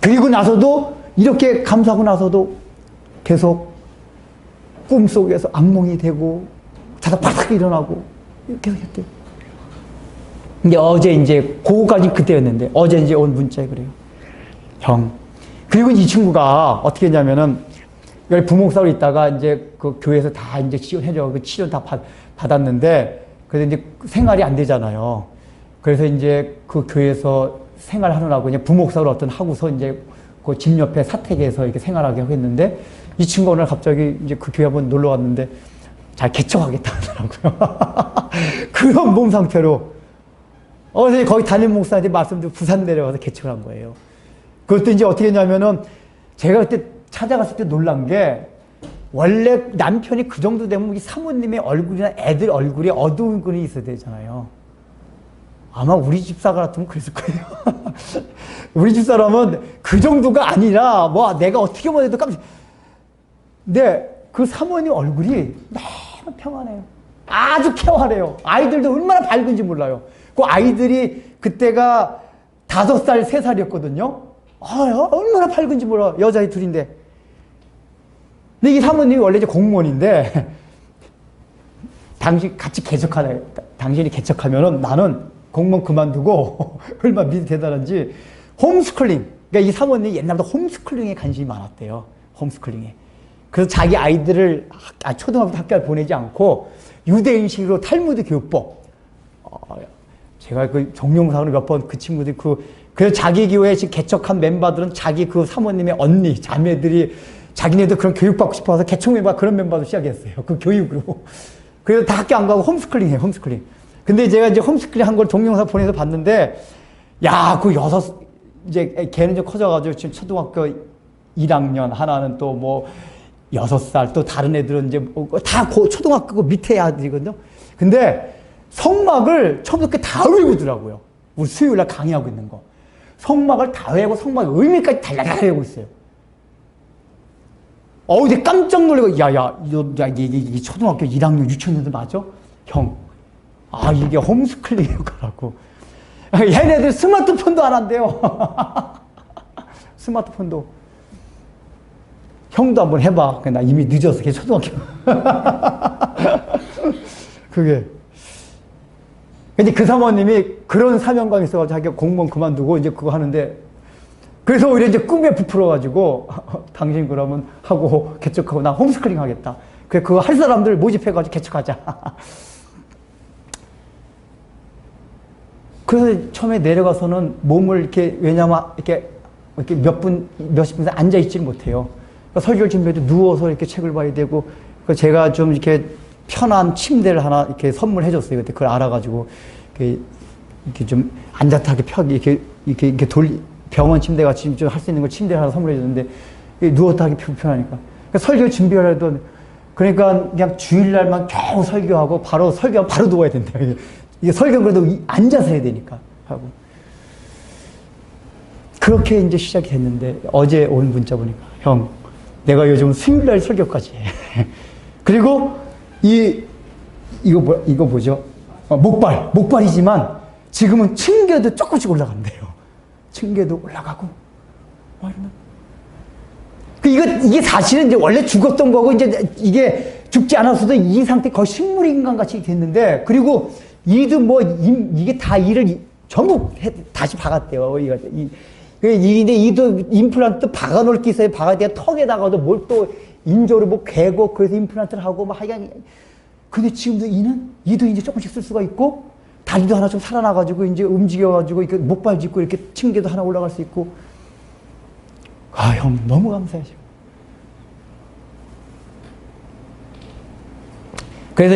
그리고 나서도 이렇게 감사하고 나서도 계속 꿈속에서 악몽이 되고 자다 바닥 일어나고 계속 했대요. 근데 어제 이제 그거까지 그때였는데 어제 이제 온 문자에 그래요. 형. 그리고 이 친구가 어떻게 했냐면은 여기 부목사로 있다가 이제 그 교회에서 다 이제 지원해줘. 그 치료 다 받았는데 그래서 이제 생활이 안 되잖아요. 그래서 이제 그 교회에서 생활하느라고 그냥 부목사로 어떤 하고서 이제 그 집 옆에 사택에서 이렇게 생활하게 하고 했는데 이 친구가 오늘 갑자기 이제 그 교회 한번 놀러 왔는데 잘 개척하겠다 하더라고요. 그런 몸 상태로. 그래서 거기 담임 목사한테 말씀드리고 부산 내려가서 개척을 한 거예요. 그것도 이제 어떻게 했냐면은 제가 그때 찾아갔을 때 놀란 게 원래 남편이 그 정도 되면 이 사모님의 얼굴이나 애들 얼굴에 어두운 끈이 있어야 되잖아요. 아마 우리 집사가 같으면 그랬을 거예요. 우리 집사람은 그 정도가 아니라 뭐 내가 어떻게 보내도 깜짝. 근데 그 사모님 얼굴이 너무 평안해요. 아주 쾌활해요. 아이들도 얼마나 밝은지 몰라요. 그 아이들이 그때가 5살, 3살이었거든요. 얼마나 밝은지 몰라. 여자애 둘인데. 근데 이 사모님이 원래 이제 공무원인데 당신 같이 당신이 개척하면은 나는 공무원 그만두고 얼마나 믿음 대단한지 홈스쿨링. 그러니까 이 사모님이 옛날부터 홈스쿨링에 관심이 많았대요. 홈스쿨링에. 그래서 자기 아이들을 초등학교 학교를 보내지 않고 유대인식으로 탈무드 교육법. 제가 그 종용사로 몇 번 그 친구들 그래서 자기 교회 지금 개척한 멤버들은 자기 그 사모님의 언니, 자매들이 자기네도 그런 교육받고 싶어서 개척 멤버 그런 멤버도 시작했어요. 그 교육으로. 그래서 다 학교 안 가고 홈스쿨링 해요, 홈스쿨링. 근데 제가 이제 홈스쿨링 한 걸 동영상 보내서 봤는데, 야, 이제 걔는 좀 커져가지고 지금 초등학교 1학년, 하나는 또 뭐 6살, 또 다른 애들은 이제 다 초등학교 밑에 아들이거든요. 근데 성막을 처음부터 다 외우더라고요. 우리 수요일날 강의하고 있는 거. 성막을 다 외우고 성막의 의미까지 달달달 외우고 있어요. 이제 깜짝 놀라고, 이게 초등학교 1학년, 유치원생들 맞아? 형, 이게 홈스쿨링이라고. 얘네들 스마트폰도 안 한대요. 스마트폰도. 형도 한번 해봐. 나 이미 늦어서, 걔 초등학교. 그게. 근데 그 사모님이 그런 사명감이 있어가지고 자기가 공무원 그만두고 이제 그거 하는데, 그래서 오히려 이제 꿈에 부풀어가지고, 당신 그러면 하고 개척하고 나 홈스쿨링 하겠다. 그거 할 사람들 모집해가지고 개척하자. 그래서 처음에 내려가서는 몸을 이렇게, 왜냐면 이렇게 몇십 분 앉아있지는 못해요. 그러니까 설교를 준비해도 누워서 이렇게 책을 봐야 되고, 제가 좀 이렇게 편한 침대를 하나 이렇게 선물해줬어요. 그때 그걸 알아가지고, 이렇게 좀 앉았다하게 이렇게 병원 침대 같이 좀 할 수 있는 걸 침대를 하나 선물해줬는데, 누웠다 하기 불편하니까. 그러니까 설교 준비하려도, 그러니까 그냥 주일날만 겨우 설교하고 바로 설교하고 바로 누워야 된다. 이게 설교는 그래도 앉아서 해야 되니까 하고. 그렇게 이제 시작이 됐는데, 어제 온 문자 보니까, 형, 내가 요즘 수요일날 설교까지 해. 그리고 이거 뭐죠? 목발이지만 지금은 층계도 조금씩 올라간대요. 층계도 올라가고. 이게 사실은 이제 원래 죽었던 거고, 이제 이게 죽지 않았어도 이 상태 거의 식물인간 같이 됐는데, 그리고 이도 이게 다 이를 전부 다시 박았대요. 근데 이도 임플란트 박아놓을 게 있어요. 박아야 턱에다가도 뭘 또 인조를 개고, 그래서 임플란트를 하고, 하여간. 근데 지금도 이도 이제 조금씩 쓸 수가 있고, 다리도 하나 좀 살아나가지고, 이제 움직여가지고, 이렇게 목발 짚고, 이렇게 층계도 하나 올라갈 수 있고. 형, 너무 감사해, 지금. 그래서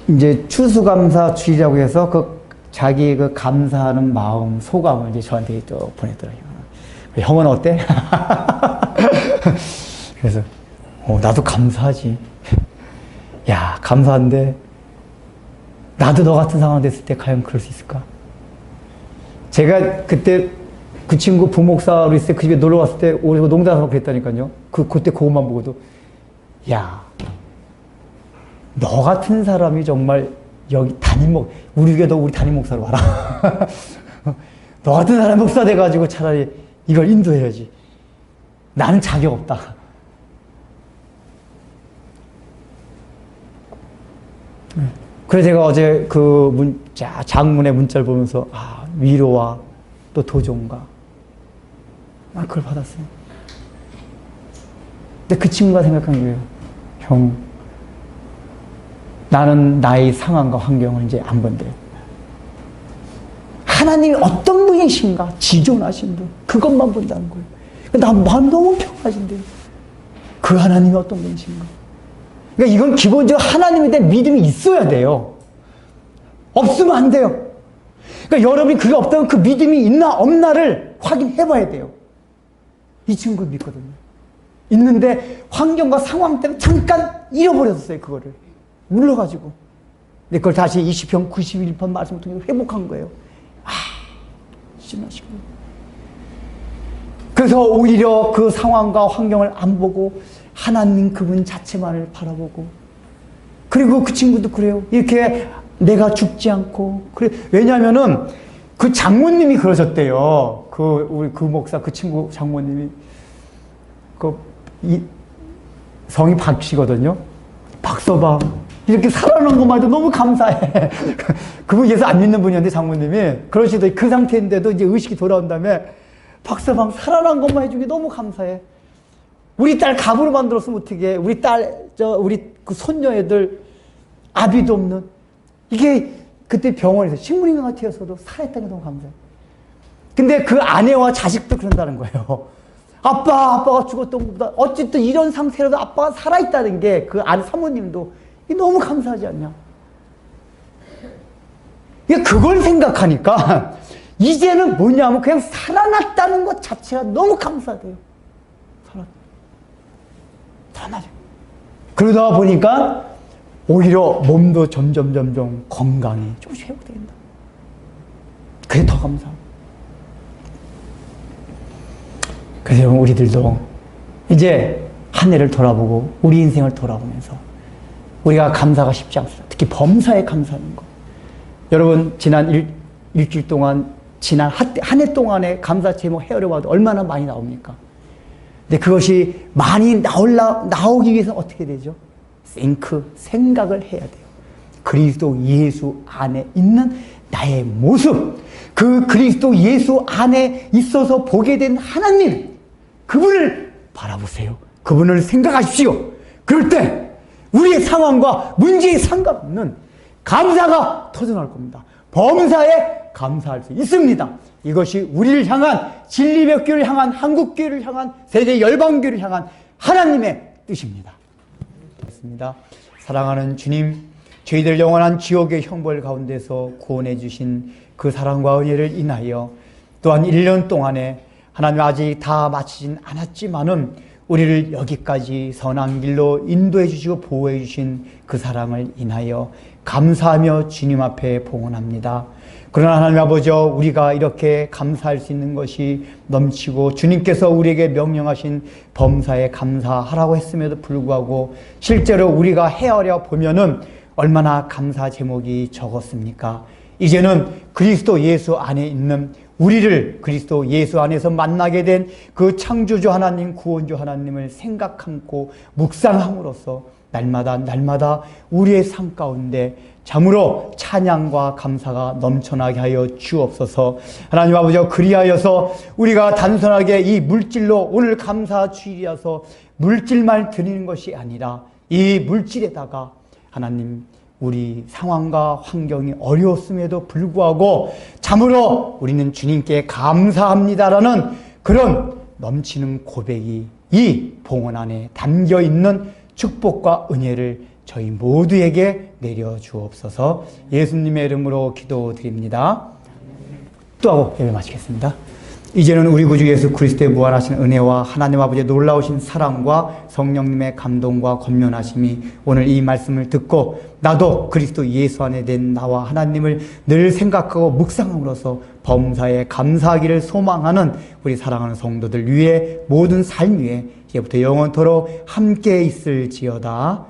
이제 추수감사주의라고 해서 자기 감사하는 마음, 소감을 이제 저한테 또 보내더라고요. 형은 어때? 그래서, 나도 감사하지. 야, 감사한데, 나도 너 같은 상황 됐을 때 과연 그럴 수 있을까? 제가 그때 그 친구 부목사로 있을 때 그 집에 놀러 갔을 때 오히려 농담하고 그랬다니까요. 그때 그것만 보고도, 야, 너 같은 사람이 정말 여기 우리 교회도 우리 담임 목사로 와라. 너 같은 사람 목사 돼가지고 차라리 이걸 인도해야지. 나는 자격 없다. 그래서 제가 어제 장문의 문자를 보면서, 위로와 또 도전과, 그걸 받았어요. 근데 그 친구가 생각한 거예요. 형, 나는 나의 상황과 환경을 이제 안 본대요. 하나님이 어떤 분이신가? 지존하신 분. 그것만 본다는 거예요. 나 마음 너무 평하신대요. 그 하나님이 어떤 분이신가? 그러니까 이건 기본적으로 하나님에 대한 믿음이 있어야 돼요. 없으면 안 돼요. 그러니까 여러분이 그게 없다면 그 믿음이 있나 없나를 확인해 봐야 돼요. 이 친구를 믿거든요. 있는데 환경과 상황 때문에 잠깐 잃어버렸어요. 그거를. 눌러가지고. 근데 그걸 다시 20편, 91편 말씀을 통해서 회복한 거예요. 신나시고. 그래서 오히려 그 상황과 환경을 안 보고 하나님 그분 자체만을 바라보고, 그리고 그 친구도 그래요. 이렇게 내가 죽지 않고. 그래. 왜냐면은 그 장모님이 그러셨대요. 우리 그 목사, 그 친구 장모님이. 성이 박씨거든요. 박서방. 이렇게 살아난 것만 해도 너무 감사해. 그분 예수 안 믿는 분이었는데, 장모님이. 그러시더니 그 상태인데도 이제 의식이 돌아온 다음에, 박서방 살아난 것만 해준 게 너무 감사해. 우리 딸 갑으로 만들었으면 어떻게 해. 우리 그 손녀애들 아비도 없는. 이게 그때 병원에서 식물인간 같았어도 살아있다는 게 너무 감사해. 근데 그 아내와 자식도 그런다는 거예요. 아빠가 죽었던 것보다 어쨌든 이런 상태라도 아빠가 살아있다는 게 그 사모님도 너무 감사하지 않냐? 그걸 생각하니까 이제는 뭐냐면 그냥 살아났다는 것 자체가 너무 감사돼요. 살아나죠. 그러다 보니까 오히려 몸도 점점 건강이 조금씩 회복된다. 그게 더 감사합니다. 그래서 우리들도 이제 한 해를 돌아보고 우리 인생을 돌아보면서 우리가 감사가 쉽지 않습니다. 특히 범사에 감사하는 것. 여러분 지난 일주일 동안 지난 한 해 동안의 감사 제목 헤아려봐도 얼마나 많이 나옵니까? 근데 그것이 많이 나오기 위해서는 어떻게 되죠? 생각을 해야 돼요. 그리스도 예수 안에 있는 나의 모습, 그 그리스도 예수 안에 있어서 보게 된 하나님, 그분을 바라보세요. 그분을 생각하십시오. 그럴 때 우리의 상황과 문제에 상관없는 감사가 터져나올 겁니다. 범사에 감사할 수 있습니다. 이것이 우리를 향한 진리백교를 향한 한국교회를 향한 세계 열방교회를 향한 하나님의 뜻입니다. 사랑하는 주님, 저희들 영원한 지옥의 형벌 가운데서 구원해 주신 그 사랑과 은혜를 인하여 또한 1년 동안에 하나님 아직 다 마치진 않았지만은 우리를 여기까지 선한 길로 인도해 주시고 보호해 주신 그 사랑을 인하여 감사하며 주님 앞에 봉헌합니다. 그러나 하나님 아버지, 우리가 이렇게 감사할 수 있는 것이 넘치고 주님께서 우리에게 명령하신 범사에 감사하라고 했음에도 불구하고 실제로 우리가 헤아려 보면은 얼마나 감사 제목이 적었습니까? 이제는 그리스도 예수 안에 있는 우리를 그리스도 예수 안에서 만나게 된 그 창조주 하나님, 구원주 하나님을 생각함고 묵상함으로써 날마다 우리의 삶 가운데 참으로 찬양과 감사가 넘쳐나게 하여 주옵소서. 하나님 아버지, 그리하여서 우리가 단순하게 이 물질로 오늘 감사 주일이어서 물질만 드리는 것이 아니라 이 물질에다가 하나님, 우리 상황과 환경이 어려웠음에도 불구하고 참으로 우리는 주님께 감사합니다라는 그런 넘치는 고백이 이 봉헌 안에 담겨있는 축복과 은혜를 저희 모두에게 내려주옵소서. 예수님의 이름으로 기도드립니다. 또 하고 예배 마치겠습니다. 이제는 우리 구주 예수 그리스도의 무한하신 은혜와 하나님 아버지의 놀라우신 사랑과 성령님의 감동과 권면하심이 오늘 이 말씀을 듣고 나도 그리스도 예수 안에 된 나와 하나님을 늘 생각하고 묵상함으로써 범사에 감사하기를 소망하는 우리 사랑하는 성도들 위해 모든 삶 위에 이제부터 영원토록 함께 있을지어다.